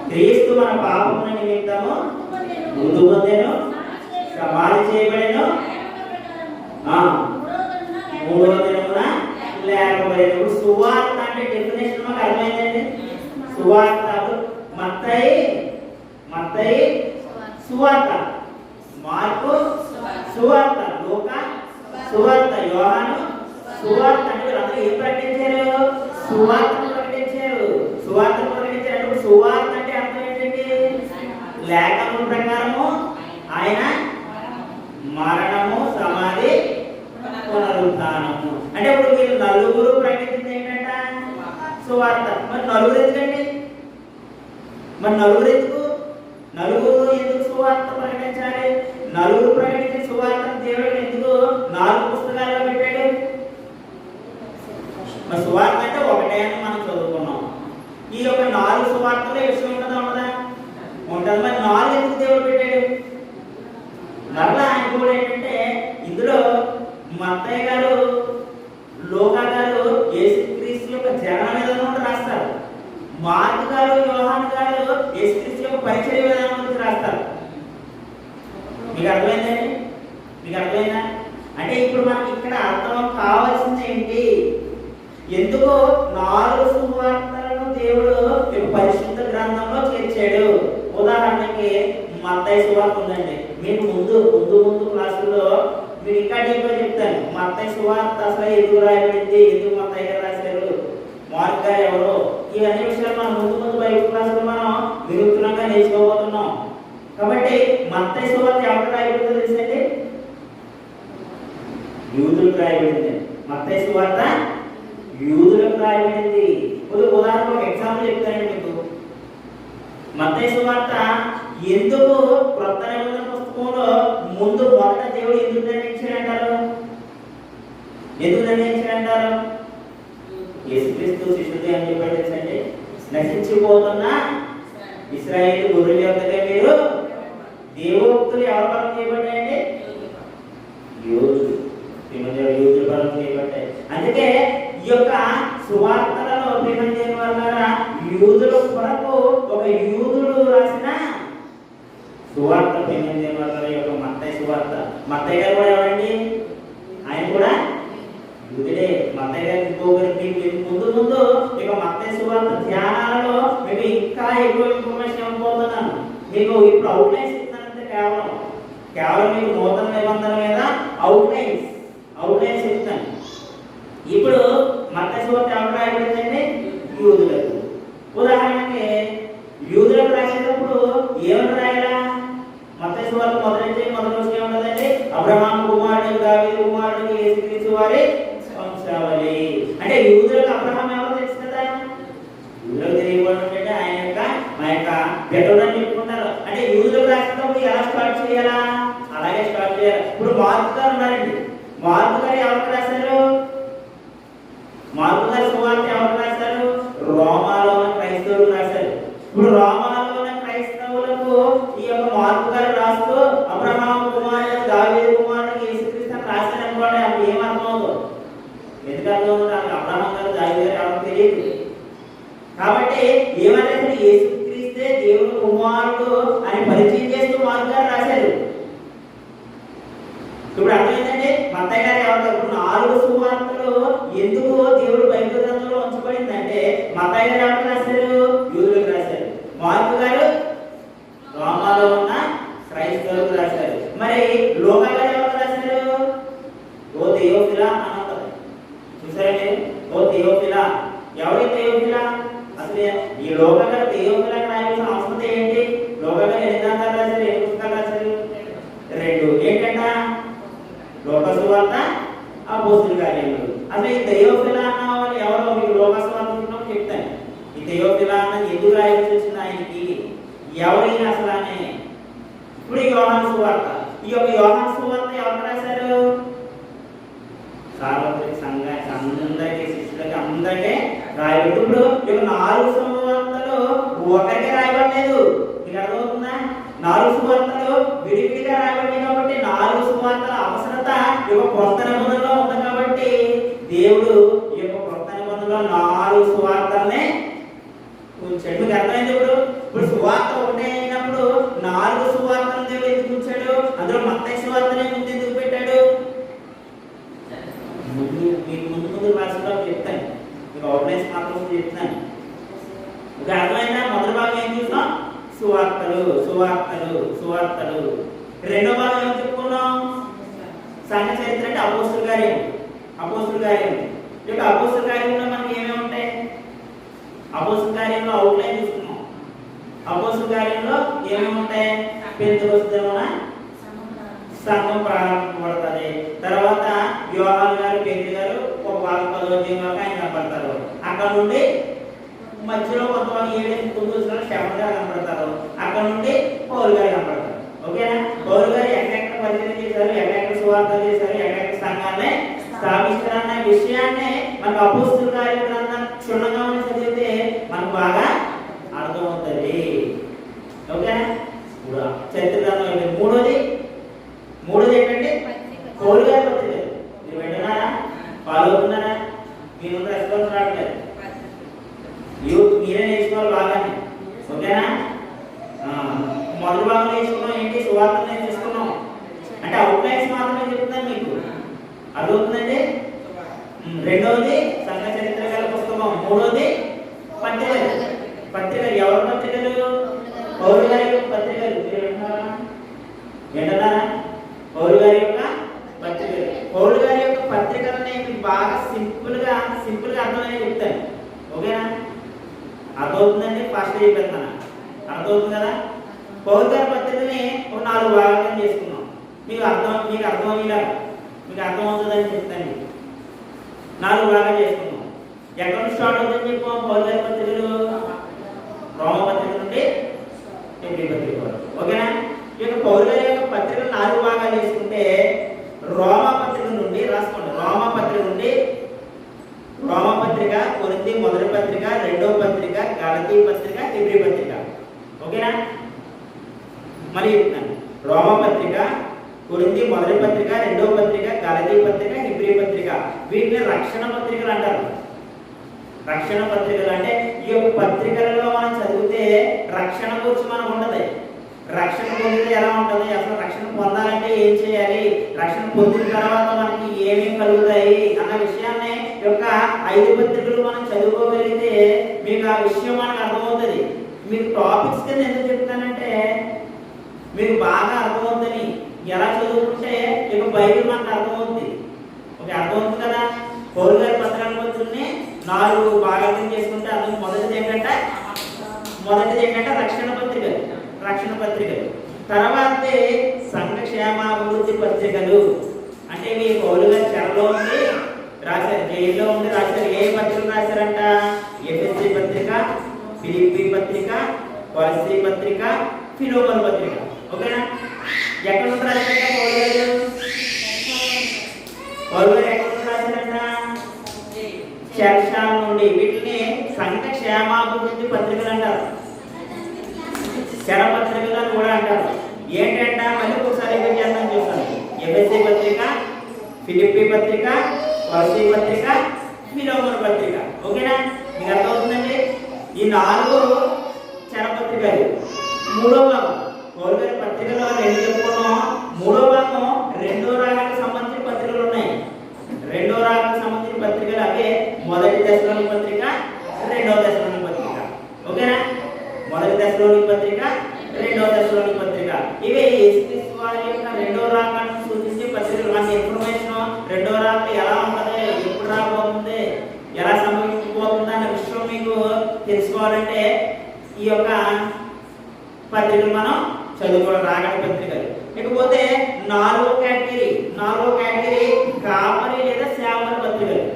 క్రీస్తు మన పాపముల నిమిత్తము మృతి పొందెను, సమాధి చేయబడెను, 3వ దినమున లేపబడెను. సువార్త అంటే డెఫినేషన్ మాకు అర్థమైందండి. సువార్త. మత్తయి సువార్త, మార్కు సువార్త, లూకా సువార్త, యోహాను సువార్త. అంటే వీళ్ళందరూ ఏం ప్రకటించారు? సువార్తను ప్రకటించారు. సువార్తను ప్రకటించారు. సువార్త అంటే అర్థం ఏంటండి? లేఖనం ప్రకారము ఆయన మరణము, సమాధి, పునరుత్థానము. అంటే ఇప్పుడు వీళ్ళు నలుగురు ప్రకటించింది ఏంటంట? సువార్త. మరి నలుగురు ఎందుకండి? నలుగురు ఎందుకు సువార్త ప్రకటించాలి? నలుగురు ప్రకటించిన సువార్త దేవుడు ఎందుకు 4 పుస్తకాల్లో పెట్టాడు? మరి సువార్త అంటే ఒకటే అని మనం చదువుకున్నాం. ఈ యొక్క 4 సువార్తలో విషయం ఉంటుందా? ఉంటుంది. మరి 4 ఎందుకు దేవుడు పెట్టాడు? మరలా ఆయన కూడా ఏంటంటే ఇందులో మత్తయి గారు, లూకా గారు యేసుక్రీస్తు యొక్క జనన విధానం రాస్తారు. మార్కు గారు, యోహాను గారు యేసుక్రీస్తు యొక్క పరిచయ విధానం గురించి రాస్తారు. మీకు అర్థమైందండి? మీకు అర్థమైందా? అంటే ఇప్పుడు మనకి ఇక్కడ అర్థం కావాల్సింది ఏంటి? ఎందుకు 4 సువార్తలను దేవుడు పరిశుద్ధ గ్రంథంలో చేర్చాడు? ఉదాహరణకి మత్తయి సువార్త ఉందండి. మీకు ముందు క్లాసుల్లో మీరు ఇంకా డీప్గా చెప్తాను. మత్తయి సువార్త అసలు ఎందుకు రాయబడింది, ఎందుకు మత్తయి గారు రాశారు, మార్క్ గారు ఎవరు, ఇవన్నీ విషయాలు మనం ముందు బైబిల్ క్లాసులో మనం వినూత్నంగా నేర్చుకోబోతున్నాం. కాబట్టి మత్తయి సువార్త ఎవరు రాయబడిందో తెలుసండి? యూదులకు రాయబడింది. మత్తయి సువార్త యూదులకు రాయబడింది. ఉదాహరణ ఒక ఎగ్జాంపుల్ చెప్తానండి మీకు. మత్తయి సువార్త ఎందుకు క్రొత్త నిబంధన పుస్తకంలో ముందు మొదట దేవుడు ఎందుకు నిర్ణయించాడంటారు? యేసుక్రీస్తు శిష్యుడు అని చెప్పండి. నశించిపోతున్న ఇశ్రాయేలు గొర్రెల యొక్కకే మీరు దేవోక్తులు ఎవరు పరం చేయబడ్డాయండి? యూదులు పరం చేయబడ్డాయి. అందుకే ఈ యొక్క సువార్తలలో ప్రేమించని వల్ల యూదుల కొరకు ఒక యూదుడు రాసిన సువార్త ప్రేమించని వల్ల యొక్క మత్తయి సువార్త. మత్తయి గారు కూడా ఎవరండి? ఆయన కూడా యూదుడే. మత్తయి గారు ముందు ఇక మత్తయి సువార్త ధ్యానాలలో మీకు ఇంకా ఎక్కువ ఇన్ఫర్మేషన్ ఇవ్వబోతున్నాను. మీకు ఇప్పుడు అవుట్లైన్స్ ఇస్తానంటే కేవలం మీకు నూతన నిబంధన మీద అవుట్లైన్స్ ఇస్తాను. ఇప్పుడు మత్తయి సువార్త ఎవరు రాయబడిందండి? యూదులకు. ఉదాహరణకి యూదులకు రాసేటప్పుడు ఏమని రాయాలా? మత్తయి సువార్త మొదటి విషయం ఏముంటుందండి? అబ్రహాము కుమారుడు, దావీదు కుమారుడు, యేసుక్రీస్తు వారి వంశావళి. అంటే యూదులకు అబ్రహాం ఎవరో తెలుసు కదా? యూదులకు తెలియకపోవడం ఆయన యొక్క మా యొక్క పెట్టుబడి చెప్పుకుంటారు. అంటే యూదులకు రాసేటప్పుడు ఎలా స్టార్ట్ చేయాలా? అలాగే స్టార్ట్ చేయాలి. ఇప్పుడు మార్కు గారు ఉన్నారండి. మార్కు గారు ఎవరికి రాశారు? మార్కు గారి సువార్త ఎవరు రాశారు? రోమాలో ఉన్న క్రైస్తవులకు రాశారు. ఇప్పుడు రోమాలో ఉన్న క్రైస్తవులకు ఈ యొక్క మార్కు గారు రాస్తూ అబ్రహాము కుమారుడు, దావీదు కుమారుడు, యేసుక్రీస్తు రాశారు అనుకోండి. అప్పుడు ఏం అర్థం అవుతుంది? ఎందుకు అర్థం అవుతుంది? అబ్రహాం గారు, దావీదు గారు ఎవరికి తెలియదు. కాబట్టి ఏమంటే యేసుక్రీస్తే దేవుడు కుమారుడు అని పరిచయం చేస్తూ మార్కు గారు రాశారు. ఇప్పుడు అర్థమైందండి? మత్తయి గారు ఎవరు? 4 సువార్తలు ఎందుకు దేవుడు బైబిల్ గ్రంథంలో ఉంచబడిందంటే మత్తయి గారు ఎవరికి రాశారు? యూదులకు రాశారు. మార్కు గారు రోమాలో ఉన్న క్రైస్తవులకు రాశారు. మరి లూకా గారు ఎవరికి రాశారు? ఓ థియోఫిలా అని ఉంటుంది. చూసారండి? ఓ థియోఫిలా. ఎవరి థియోఫిలా? అసలు ఈ లూకా గారు థియోఫిలా రాయాల్సిన అవసరం ఏంటి? లూకా గారు ఎన్ని గ్రంథాలు రాశారు? ఎన్ని పుస్తకాలు రాశారు? 2. ఏంటంట? లూకా సువార్త, అపోస్తలుల కార్యములు. అసలు ఈ థియోఫిలా అన్న వాళ్ళు ఎవరో మీకు లూకా సువార్త చెప్తాను. ఈ థియోఫిలా అన్న ఎందుకు రాయాల్సి వచ్చింది ఆయనకి? ఎవరైనా అసలు అని. ఇప్పుడు యోహాను సువార్త. ఈ యొక్క యోహాను సువార్త ఎవరు రాశారు? సార్వత్రిక అందరికీ, శిష్యులకి అందరికీ రాయబడి. ఇప్పుడు ఇక 4 సువార్తలు ఒకరికి రాయబడలేదు. మీకు అర్థమవుతుందా? 4 సువార్తలు విడివిడిగా రాయబడి కాబట్టి 4 సువార్తల అవసరత ఈ యొక్క కొత్త నిబంధనలో ఉంది. కాబట్టి దేవుడు ఈ యొక్క కొత్త నిబంధనలో 4 సువార్తలనే ఉంచాడు. మీకు అర్థమైంది? ఇప్పుడు సువార్త ఒకటే అయినప్పుడు 4 సువార్తలను దేవుడు ఎందుకు ఉంచాడు? అందులో మత్తయి సువార్తనే ముందు ఎందుకు పెట్టాడు? మీకు ముందు క్లాసులో చెప్తాను. మీకు అవుట్లైన్స్ మాత్రం చెప్తాను. ఒక అర్థమైనా మొదటి భాగం ఏం చూసాం? సువార్తలు సువార్తలు సువార్తలు. రెండో భాగం ఏం చెప్పుకున్నాం? సంఘ చరిత్ర అంటే అపోస్తుల కార్యం. అపోస్తుల కార్యం ఇక అపోస్తుల కార్యంలో మనకి ఏమేమి ఉంటాయి? అపోస్తుల కార్యంలో అవుట్లైన్ చూసుకున్నాం. అపోస్తుల కార్యంలో ఏమేమి ఉంటాయి? పెంతెకొస్తేన సంఘం ప్రారంభించబడుతుంది. తర్వాత యోహాను గారు పేతురు గారు ఒక వారం 10వ అధ్యాయం ఆయన కనపడతారు. అక్కడ నుండి మధ్యలో కొంతమంది 7-9 రోజులు శవన్ గారు కనపడతారు. అక్కడ నుండి పౌలు గారు కనపడతారు. ఓకేనా? పౌలు గారు ఎక్కడెక్కడ పరిచయం చేశారు, ఎక్కడెక్కడ సువార్తలు చేశారు, ఎక్కడెక్కడ సంఘాన్ని స్థాపిస్తారన్న విషయాన్ని మనకు అపోస్తుల కార్య గ్రంథం క్షుణ్ణంగా చదివితే మనకు బాగా అర్థమవుతుంది. ఓకేనా? చరిత్ర గ్రంథం అయిపోయింది. మూడోది ఏంటంటే పౌలు గారి పత్రిక. మీరు వింటున్నారా? ఫాలో అవుతున్నారా? మీ నుండి రెస్పాన్స్ రావట్లేదు. యూత్ మీరే నేర్చుకోవాలి బాగానే. ఓకేనా? మొదటి భాగం నేర్చుకున్నాం ఏంటి? సువార్తలు నేర్చుకున్నాం అంటే అవుట్లైన్స్ మాత్రమే చెప్తున్నాను మీకు. అర్థమవుతుందండి? రెండవది సంఘ చరిత్ర గల పుస్తకం. మూడవది పత్రికలు. ఎవరి పత్రికలు? పౌలు గారి యొక్క పత్రికలు. వింటున్నారా? పౌలు గారి యొక్క పత్రికలు. పౌలు గారి యొక్క పత్రికలని మీకు బాగా సింపుల్ గా అర్థమని చెప్తాను. ఓకేనా? అర్థమవుతుందండి? ఫాస్ట్ చెప్పేస్తాను. అర్థమవుతుంది కదా? పౌలు గారి పత్రికని ఒక 4 భాగాలుగా చేసుకున్నాం. మీకు అర్థమయ్యేలా మీకు అర్థమవుతుందని చెప్తాను. 4 భాగాలు చేసుకున్నాం. ఎక్కడ నుంచి స్టార్ట్ అవుతుందని చెప్పాం? పౌలు గారి పత్రికలు రోమ పత్రిక నుండి ఎబ్రీ పత్రిక వరకు. ఓకేనా? ఇక పౌలు గారి యొక్క పత్రికలు 4 భాగాలు చేసుకుంటే రోమా పత్రిక నుండి రాసుకోండి. రోమా పత్రిక నుండి రోమా పత్రిక, కొరింథీ మొదటి పత్రిక, రెండవ పత్రిక, గలతీ పత్రిక, హెబ్రీ పత్రిక. ఓకేనా? మరి చెప్తాను. రోమా పత్రిక, కొరింథీ మొదటి పత్రిక, రెండవ పత్రిక, గలతీ పత్రిక, హెబ్రీ పత్రిక. వీటిని రక్షణ పత్రికలు అంటారు. రక్షణ పత్రికలు అంటే ఈ యొక్క పత్రికలలో మనం చదివితే రక్షణ గురించి మనకు ఉండదు. రక్షణ పొందితే ఎలా ఉంటుంది, అసలు రక్షణ పొందాలంటే ఏం చేయాలి, రక్షణ పొందిన తర్వాత మనకి ఏమేమి కలుగుతాయి అన్న విషయాన్ని యొక్క 5 పత్రికలు మనం చదువుకోగలిగితే మీకు ఆ విషయం మనకు అర్థమవుతుంది. మీకు టాపిక్స్ కింద ఎందుకు చెప్తానంటే మీకు బాగా అర్థమవుతుంది. ఎలా చదువుకుంటే ఇక బైబిల్ మనకు అర్థమవుతుంది. ఓకే, అర్థమవుతుంది కదా? పౌలు గారి పత్రికల్ని 4 భాగాలు చేసుకుంటే అందులో మొదటిది ఏంటంటే రక్షణ పత్రికలు. తర్వాత సంఘ క్షేమాభివృద్ధి పత్రికలు. అంటే మీ పౌలు గారు చెరలో ఉండి రాశారు, జైల్లో ఉండి రాశారు. ఏ పత్రికలు రాశారంట? ఎఫెసీ పత్రిక, ఫిలిప్పీ పత్రిక, కొలస్సీ పత్రిక, ఫిలోమోను పత్రిక. ఓకేనా? ఎక్కడ నుండి రాశారంట పౌలు గారు ఎక్కడ నుండి రాశారంట? చెరసాల నుండి. వీటిని సంఘ క్షేమాభివృద్ధి పత్రికలు అంటారు. చెర పత్రికలు అని కూడా అంటారు. ఏంటంట? మళ్ళీ ఒకసారి చేస్తాను చూస్తాను. ఎఫెసీ పత్రిక, ఫిలిప్పీ పత్రిక, కొలస్సీ పత్రిక, ఫిలోమోను పత్రిక. ఓకేనా? మీకు అర్థమవుతుందండి? ఈ 4 చెర పత్రికలు. మూడో భాగం పౌలు గారి పత్రికలో 2 చెప్పుకున్నాం. మూడో భాగం రెండో రాగానికి సంబంధించిన పత్రికలు ఉన్నాయి. రెండో రాగానికి సంబంధించిన పత్రికలు అవే మొదటి దశలోని పత్రిక, రెండవ దశలోని పత్రిక. ఓకేనా? మొదటి దశలోని పత్రిక, రెండవ దశలోని పత్రిక. ఇవే యేసుక్రీస్తు వారి యొక్క రెండో రాకడను సూచించే పత్రికలు. మన ఇన్ఫర్మేషన్ రెండో రాకడ ఎలా ఉంటుంది, ఎప్పుడు రాబోతుంది, ఎలా సంభవించబోతుంది అనే విషయం మీకు తెలుసుకోవాలంటే ఈ యొక్క పత్రికలు మనం చదువుకోవడం. రాకడ పత్రికలు. ఇకపోతే 4వ కేటగిరీ కాపరి లేదా సేవకుల పత్రికలు.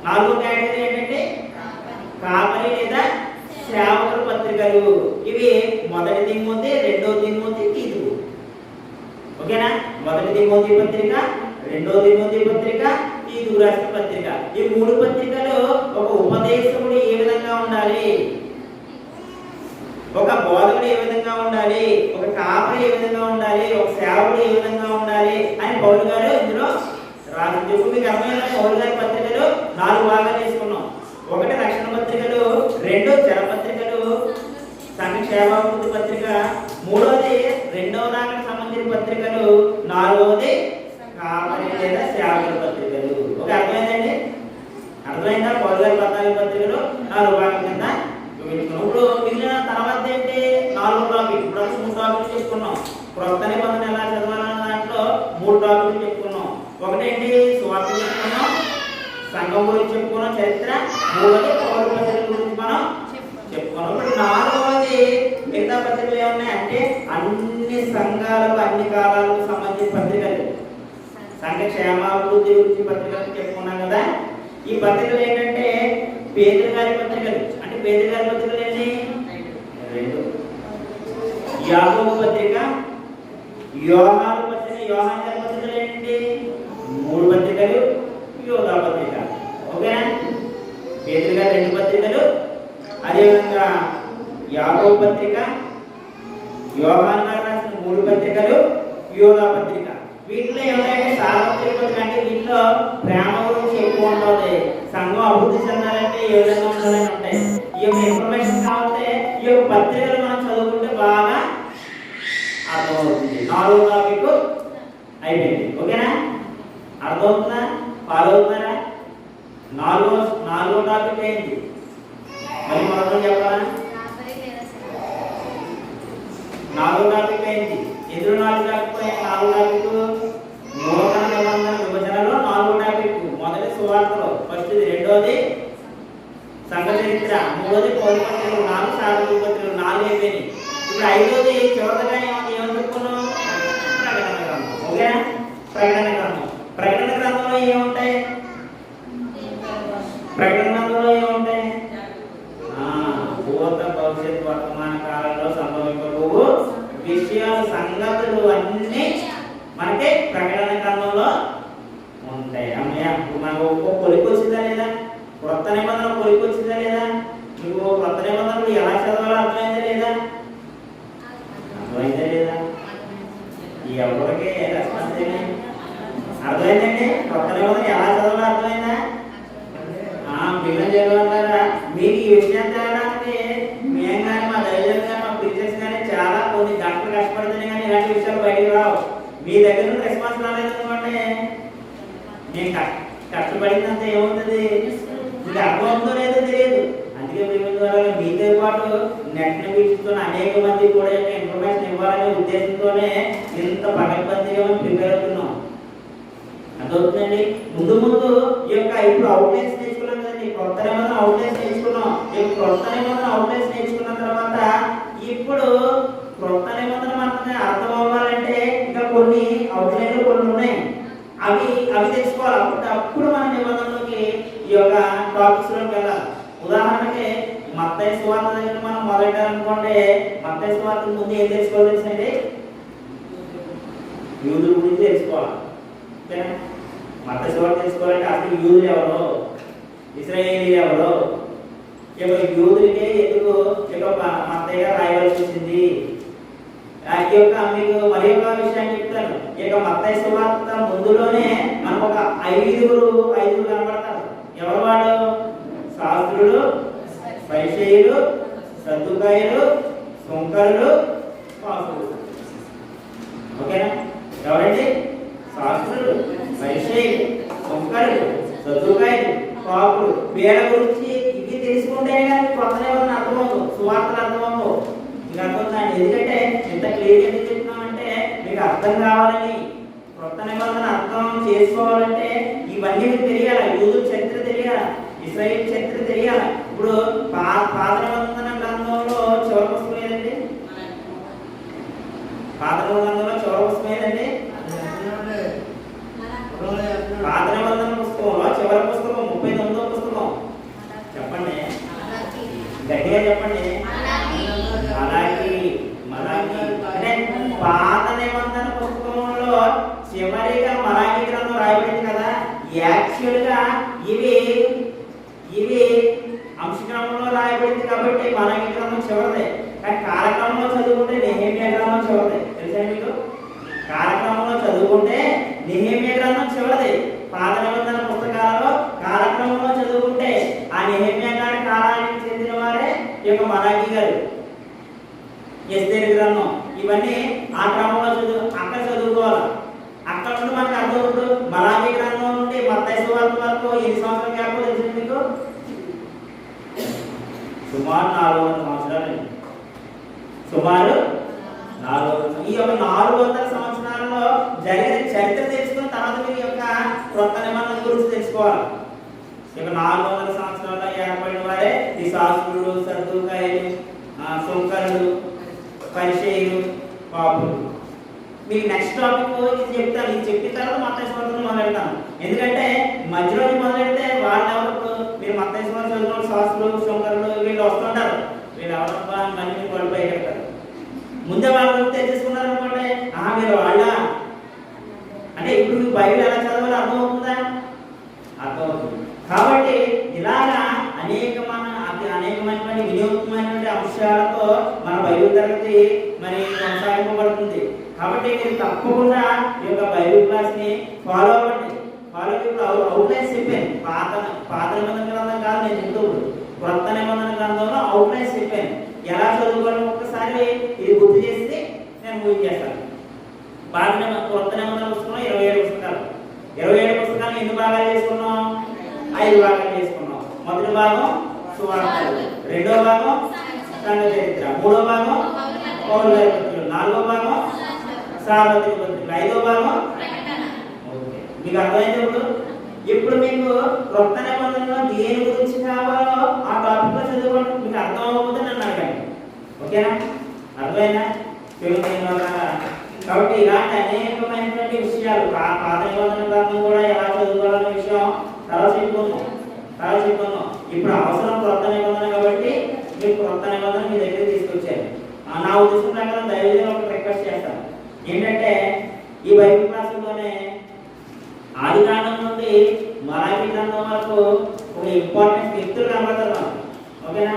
4వ కేటగిరీ ఏంటంటే కాపరి లేదా సేవకుల పత్రికలు. ఇవి మొదటి తిమోతి, రెండవ తిమోతి, తీతు. ఓకేనా? మొదటి తిమోతి పత్రిక, రెండవ తిమోతి పత్రిక, తీతు రాసిన పత్రిక. ఈ 3 పత్రికలు ఒక ఉపదేశకుడు ఏ విధంగా ఉండాలి, ఒక బోధకుడు ఏ విధంగా ఉండాలి, ఒక కాపరి ఏ విధంగా ఉండాలి, ఒక సేవకుడు ఏ విధంగా ఉండాలి అని పౌలు గారు ఇందులో రాసి చెప్పు. మీకు అర్థమైన పౌలు గారి పత్రికలు 4 భాగాలు చేసుకున్నాం. 1 రక్షణ పత్రికలు, 2 చెర పత్రికలు, సంఘ క్షేమాభివృద్ధి పత్రిక, 3వది రెండవ దానికి సంబంధించిన పత్రికలు, 4వది కాపరి లేదా సేవకుల పత్రికలు. ఓకే, అర్థమైందండి? అర్థమైందా? పౌలు గారి 14 పత్రికలు 4 భాగాల కింద ఇప్పుడు మిగిలిన తర్వాత ఏంటి 4వ టాపిక్. ఇప్పుడు 3 టాపిక్లు చెప్పుకున్నాం. క్రొత్త నిబంధన ఎలా చదవాలన్న దాంట్లో 3 టాపిక్లు చెప్పుకున్నాం. ఒకటేంటి సువార్త చెప్పుకున్నాం, సంఘం గురించి చెప్పుకున్నాం, చరిత్ర. మూడోది పౌలు పత్రిక గురించి మనం చెప్పుకున్నాం. ఇప్పుడు 4వది మిగతా పత్రికలు ఏమున్నాయంటే అన్ని సంఘాలకు అన్ని కాలాలకు సంబంధించిన పత్రికలు, సంఘ క్షేమాభివృద్ధి గురించి పత్రికలు చెప్పుకున్నాం కదా. ఈ పత్రికలు ఏంటంటే పేతురు గారి పత్రికలు. అంటే పేతురు గారి పత్రికలు ఏంటి? 2. యాకోబు పత్రిక, యోహాను పత్రిక. యోహాను గారి పత్రికలు ఏంటి? 3 పత్రికలు, యోధా పత్రిక. ఓకేనా? పేతురు గారి 2 పత్రికలు, అదేవిధంగా యాకోబు పత్రిక, యోహాను గారు రాసిన 3 పత్రికలు, యోధా పత్రిక. వీటిలో ఏమైనా సార్వత్రిక పత్రిక అంటే వీటిలో ప్రేమ గురించి ఎక్కువ ఉంటుంది. సంఘం అభివృద్ధి చెందాలంటే ఏ విధంగా ఉండాలని ఉంటాయి. ఈ యొక్క ఇన్ఫర్మేషన్ కావాలంటే ఈ యొక్క పత్రికలు మనం చదువుకుంటే బాగా అర్థమవుతుంది. 4వ టాపిక్ అయిపోయింది. ఓకేనా? అర్థమవుతుందా? ఫాలో అవుతున్నారా? 4వ టాపిక్ అయింది. మరి మొదలు చెప్పాలా? 4వ టాపిక్ అయింది. ఎదురు 4 టాపిక్. 4వ టాపిక్ నూతన నిబంధన విభజనలో 4వ టాపిక్. మొదటి సువార్తలో ఫస్ట్ది, రెండోది సంఘ చరిత్ర, మూడోది పౌలు పత్రికలు, 4 సార్వత్రిక పత్రికలు, 4 అయిపోయినాయి. ఇప్పుడు 5వది చివరిగా ఏమని చెప్పుకున్నాం? ప్రకటన గ్రంథం. ఓకేనా? ప్రకటన గ్రంథం. ప్రకటన గ్రంథంలో ఏముంటాయి? ప్రకటన గ్రంథంలో ఏముంటాయి? భూత భవిష్యత్ వర్తమాన కాలంలో సంభవింపబోవు విషయాలు, సంగతులు అన్నీ మనకి ప్రకటన గ్రంథంలో ఉంటాయి. అమ్మయ్య, మనకు పొలికి వచ్చిందా లేదా? క్రొత్త నిబంధన పొలికి వచ్చిందా లేదా? మీకు క్రొత్త నిబంధనలు ఎలా చదవాలో అర్థమైందా లేదా? అర్థమైందా లేదా? ఎవరికి రెస్పాన్స్ ఏమి అర్థమైందండి? క్రొత్త నిబంధన ఎలా చదవాలో అర్థమైందా? మిగిలిన చదవాలన్నారా? మీకు ఈ విషయం తేడానికి మేము కానీ, మా దైవం కానీ, మా టీచర్స్ కానీ చాలా కొన్ని గంటలు కష్టపడుతున్నాయి, కానీ ఇలాంటి విషయాలు బయటకు రావు. మీ దగ్గర నుండి రెస్పాన్స్ రాలేదనుకోండి, నేను కష్టపడినంత ఏమవుతుంది? ఇది అర్థమవుతుందో లేదో తెలియదు. అందుకే మీ ద్వారా మీతో పాటు నెట్ని వీక్షిస్తున్న అనేక మంది కూడా ఇన్ఫర్మేషన్ ఇవ్వాలనే ఉద్దేశంతోనే ఇంత పకడ్బందీగా మనం ప్రిపేర్ అవుతున్నాం. అర్థమవుతుందండి? ముందు ఈ యొక్క ఇప్పుడు అవుట్లైన్స్ నేర్చుకున్నాం కదండి. కొత్త నిబంధన అవుట్లైన్స్ నేర్చుకున్నాం. కొత్త నిబంధన అవుట్లైన్స్ నేర్చుకున్న తర్వాత ఇప్పుడు కొత్త నిబంధన మనకి అర్థం అవ్వాలంటే ఇంకా కొన్ని అవుట్లైన్లు కొన్ని ఉన్నాయి. అవి తెలుసుకోవాలి. అప్పుడు మన నిబంధనలోకి ఈ యొక్క టాపిక్స్ లోకి వెళ్ళాలి. ఉదాహరణకి మత్తయి సువార్త దగ్గర మనం మొదలెట్టాలనుకోండి, మత్తయి సువార్త ముందు ఏం తెలుసుకోవాలి తెలుసండి? యూదుల గురించి తెలుసుకోవాలి. ఓకేనా? మత్తయి సువార్త తెలుసుకోవాలంటే అసలు యూదులు ఎవరు, ఇశ్రాయేలీలు ఎవరు, యూదులకే ఎందుకు మత్తయి గారు రాయవలసి వచ్చింది. ఈ యొక్క మీకు మరి ఒక విషయాన్ని చెప్తాను. ఈ యొక్క మత్తయి సువార్త ముందులోనే మనకు ఒక ఐదుగురు కనబడతారు. ఎవరు వాళ్ళు? శాస్త్రులు, పరిసయ్యులు, సద్దుకాయులు, సుంకరులు, పాపులు. ఓకేనా? ఎవరండి? శాస్త్రులు, పరిసయ్యులు, సుంకరులు, సద్దుకాయులు, పాపులు. వీళ్ళ గురించి ఇవి తెలుసుకుంటేనే కానీ కొత్త నిబంధన అర్థమవుతుంది, సువార్తలు అర్థమవు. మీకు అర్థమవుతుంది. ఎందుకంటే ఇంత క్లియర్ ఎందుకు చెప్తున్నామంటే మీకు అర్థం కావాలని, కొత్త నిబంధన అర్థం చేసుకోవాలంటే ఇవన్నీ మీకు తెలియాలి. యూదుల చరిత్ర తెలియాలి, ఇశ్రాయేల్ చరిత్ర తెలియాలి. ఇప్పుడు పాత నిబంధన గ్రంథంలో చివరి పుస్తకం ఏదండి? పాత నిబంధనలో చివరి పుస్తకం ఏదండి? పాత నిబంధన పుస్తకంలో చివరి పుస్తకం 39వ పుస్తకం. చెప్పండి, గట్టిగా చెప్పండి. మలాకి. అంటే పాత నిబంధన పుస్తకంలో చివరిగా మలాకి గ్రంథం రాయబడింది కదా. యాక్చువల్ గా ఇవి అంశక్రమంలో రాయబడింది కాబట్టి మలాకి గ్రంథం చివరిదే. కానీ కాలక్రమంలో చదువుకుంటే నెహెమ్యా గ్రంథం చివరిదే. తెలుసా మీకు? కాలక్రమంలో చదువుకుంటే నెహెమ్యా గ్రంథం చివరిదే. పాత నిబంధన పుస్తకాలలో కాలక్రమంలో చదువుకుంటే ఆ నెహెమ్యా గారి కాలానికి చెందిన వారే ఈ యొక్క మలాకి గారు, ఎస్తేరు గ్రంథం. ఇవన్నీ ఆ క్రమంలో అక్కడ చదువుకోవాలి. అక్కడ నుండి మనకు అర్థమవుతుంది. మలాకి గ్రంథం నుండి మత్తయి సువార్త వరకు 8 సంవత్సరాల గ్యాప్ తెలుసు మీకు? సుమారు 400 సంవత్సరాలు. సుమారు 400. ఈ యొక్క 400 సంవత్సరాలలో జరిగిన చరిత్ర తెలుసుకున్న తర్వాత మీరు యొక్క క్రొత్త నిబంధన గురించి తెలుసుకోవాలి. ఇక 400 సంవత్సరాల్లో ఏర్పడిన వారే ఈ శాస్త్రులు, సద్దుకాయలు, సుంకరులు, పరిచయులు, పాపులు. మీకు నెక్స్ట్ టాపిక్ ఇది చెప్తాను. ఇది చెప్పిన తర్వాత మత్తయి సువార్తను మొదలెడతాను. ఎందుకంటే మధ్యలో మొదలెడితే వాళ్ళు ఎవరు, మీరు మత్తయి సువార్త చదువుకున్న శాస్త్రులు, సుంకరులు వీళ్ళు వస్తుంటారు. వీళ్ళు ఎవరబ్బా మళ్ళీ మీరు వాళ్ళు బయటెడతారు. ముందే వాళ్ళు తెచ్చేసుకున్నారు అనుకోండి, మీరు వాళ్ళ అంటే ఇప్పుడు మీకు బైబిల్ ఎలా చదవాలో అర్థమవుతుందా? అర్థమవుతుంది. కాబట్టి ఇలాగా అనేకమైనటువంటి వినియోగమైనటువంటి అంశాలతో మన బైబిల్ తరగతి మరి కొనసాగింపబడుతుంది. కాబట్టి మీరు తప్పకుండా ఈ యొక్క బైబిల్ క్లాస్ ని ఫాలో అవ్వండి. ఇప్పుడు అవుట్లైన్స్ చెప్పాను. పాత నిబంధన గ్రంథం కాదు నేను చెప్తాను, కొత్త నిబంధన గ్రంథంలో అవుట్లైన్స్ చెప్పాను. ఎలా చదువుకోవాలో ఒక్కసారి ఇది గుర్తు చేసి నేను ముగించేస్తాను. కొత్త నిబంధన పుస్తకంలో 27 పుస్తకాలు. 27 పుస్తకాలు ఎన్ని భాగాలు చేసుకున్నాం? 5 భాగాలు చేసుకున్నాం. మొదటి భాగం సువార్తలు, రెండో భాగం సంఘ చరిత్ర, మూడో భాగం పౌలు గారి పత్రికలు, నాలుగో భాగం సార్వత్రిక పత్రికలు, ఐదో భాగం. మీకు అర్థమైనప్పుడు ఇప్పుడు మీకు కొత్త నిబంధనలో దేని గురించి కావాలో ఆ టాపిక్ లో చదువుకోండి. మీకు అర్థం అవ్వకపోతే నన్ను అడగండి. ఓకేనా? అర్థమైనా? కాబట్టి ఇలాంటి అనేకమైనటువంటి విషయాలు పాత నిబంధన గ్రంథం కూడా ఎలా చదువుకోవాలనే విషయం చాలా చెప్పుకున్నాం. ఇప్పుడు అవసరం కొత్త నిబంధన కాబట్టి మీకు కొత్త నిబంధన మీ దగ్గర తీసుకొచ్చారు. నా ఉద్దేశం ప్రకారం దైవజనులు ఒక రిక్వెస్ట్ చేస్తాను. ఏంటంటే ఈ బైబిల్ క్లాసుల్లోనే ఆది కాండం నుండి మలాఖీ గ్రంథం వరకు ఒక ఇంపార్టెంట్ వ్యక్తులు కనబడుతున్నారు. ఓకేనా?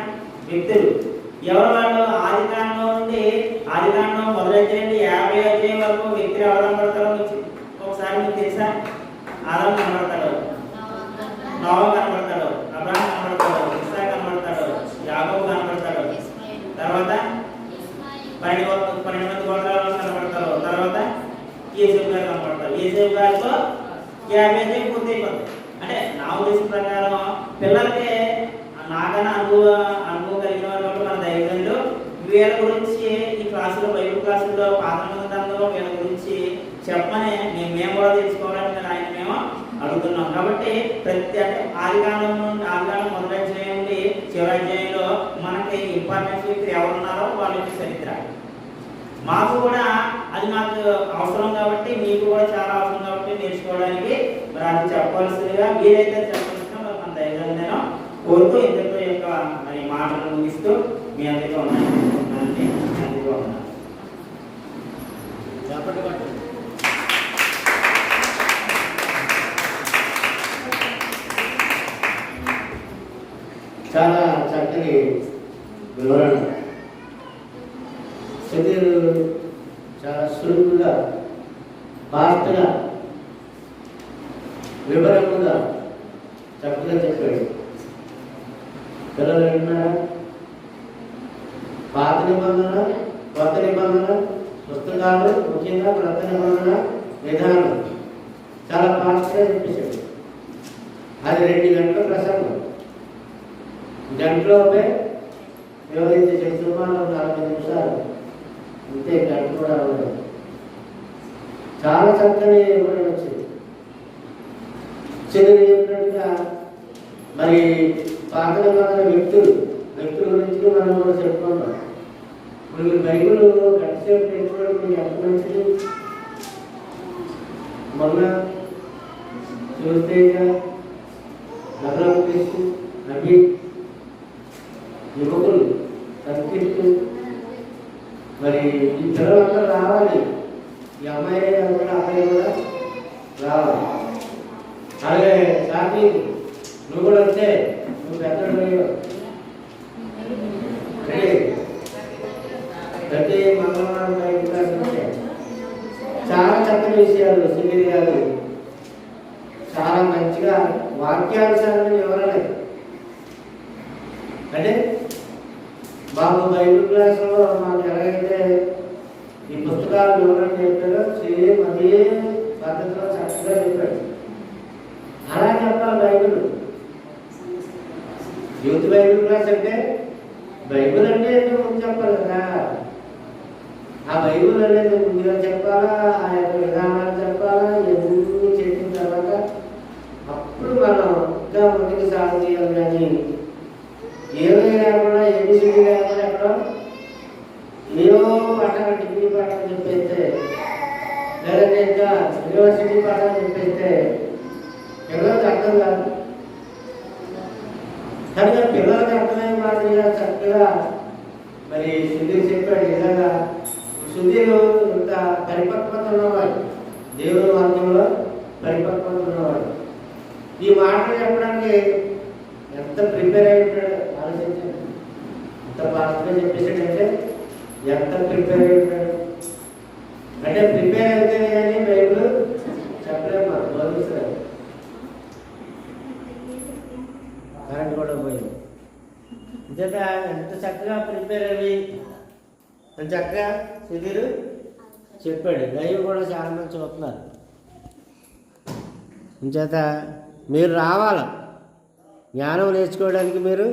వ్యక్తులు ఎవరు వాళ్ళు? ఆది కాండం నుండి మొదలైతే 50 అధ్యాయం వరకు వ్యక్తులు ఎవరు కనబడతారో ఒకసారి మీకు తెలుసా? ఆదాము కనబడతాడు, నోవా కనబడతాడు, అబ్రహాం కనబడతాడు, ఇస్సాకు కనబడతాడు, యాకోబు కనబడతాడు, తర్వాత 12 మంది గోత్రాలు కనబడతారు. తర్వాత యేసేపు గారు కనబడతారు. యేసేపు గారితో 50 అధ్యాయం పూర్తి అయిపోతుంది. అంటే నా ఉద్దేశం ప్రకారం పిల్లలకి నాకన్నా అనుభవం కలిగిన వారు కాబట్టి మన దైవజనులు వీళ్ళ గురించి ఈ క్లాసులో బైబిల్ క్లాసుల్లో పాత గ్రంథంలో వీళ్ళ గురించి చెప్పమని మేము కూడా తెలుసుకోవాలని మేము అడుగుతున్నాం. కాబట్టి అంటే ఆదికాండం మొదలధ్యాయం నుండి చివరి అధ్యాయంలో మనకి ఇంపార్టెంట్ వ్యక్తులు ఎవరున్నారో వాళ్ళ యొక్క చరిత్ర మాకు కూడా అది మాకు అవసరం కాబట్టి మీకు కూడా చాలా అవసరం కాబట్టి నేర్చుకోవడానికి మరి అది చెప్పవలసిందిగా మీరైతే చెప్పవలసిన మన దైవం నేను కోరుతూ ఇంతతో యొక్క మరి మాటలు ముగిస్తూ మీ అందరికీ ఉన్నాను. చాలా చక్కని వివరణ. శరీరం చాలా సులువుగా, ఫాస్ట్గా, వివరంగా చక్కగా చెప్పాడు. పిల్లలు విన్నారా? పాత నిబంధన, కొత్త నిబంధన పుస్తకాలు, ముఖ్యంగా కొత్త నిబంధన విధానం చాలా ఫాస్ట్గా చెప్పేశాడు. అది 2 గంటల ప్రసంగం. గంటలోపే వివరించి సుమారు 40 నిమిషాలు అంతే, గంట కూడా ఉండదు. చాలా చక్కని వివరణ వచ్చింది. చిన్న చెప్పినట్టుగా మరి పాత నిబంధన వ్యక్తుల గురించి మనం కూడా చెప్పుకున్నాం. ఇప్పుడు మీరు బైబిల్ గంటసేపు నేర్చుకోవడం మీకు ఎంత మంచిది. మొన్న చూస్తే నగరం నబీ యువకులు సంకీర్తు మరి ఈ పిల్లలందరూ రావాలి. ఈ అమ్మాయి కూడా అబ్బాయి కూడా రావాలి. అలాగే సాకి నువ్వు కూడా వస్తే నువ్వు పెద్దడు ప్రతి మంగళవారం చాలా చక్కని విషయాలు సునీల్ గారు చాలా మంచిగా వాక్యానుసారమైన వివరణ. అంటే మాకు బైబిల్ క్లాసులో మాకు ఎలాగైతే ఈ పుస్తకాలు వివరణ చెప్పారో సేమ్ అదే పద్ధతిలో చక్కగా చెప్పాడు. అలా చెప్పాలి బైబిల్. యూత్ బైబిల్ క్లాస్ అంటే బైబిల్ అంటే ఏంటో ముందు చెప్పాలి కదా. ఆ బైబిల్ అనేది ముందుగా చెప్పాలా, ఆ యొక్క విధానాలు చెప్పాలా, ఎన్ని చెప్పిన తర్వాత అప్పుడు మనం ఇంకా ముందుకు సాగు చేయాలి. కానీ ఏమీ లేకుండా ఏబిసిడి లేకుండా ఎక్కడ ఏవో పాఠాలు డిగ్రీ పాఠాలు చెప్పేస్తే, లేదంటే ఇంకా యూనివర్సిటీ పాఠాలు చెప్పేస్తే పిల్లలకు అర్థం కాదు. కనుక పిల్లలకు అర్థమైన మాదిరిగా చక్కగా మరి సుధీర్ చెప్పాడు. ఇలాగా సుధీర్ ఇంత పరిపక్వత ఉన్నవాడు, దేవుని మార్గంలో పరిపక్వత ఉన్నవాడు. ఈ మాటలు చెప్పడానికి ఎంత ప్రిపేర్ అయి ఉంటాడు ఆలోచించండి. ఎంత ఫాస్ట్గా చెప్పేసాడంటే ఎంత ప్రిపేర్ అయి ఉంటాడు. అంటే ప్రిపేర్ అయితేనే కానీ బైబిల్ చెప్పలేము. మనం బోధిస్తారు. కరెంట్ కూడా పోయింది. ఇంత ఎంత చక్కగా ప్రిపేర్ అయ్యి ఎంత చక్కగా సుధీర్ చెప్పాడు. లైవ్ కూడా చాలా మంది చూస్తున్నారు. ఇంచేత మీరు రావాల జ్ఞానం నేర్చుకోవడానికి మీరు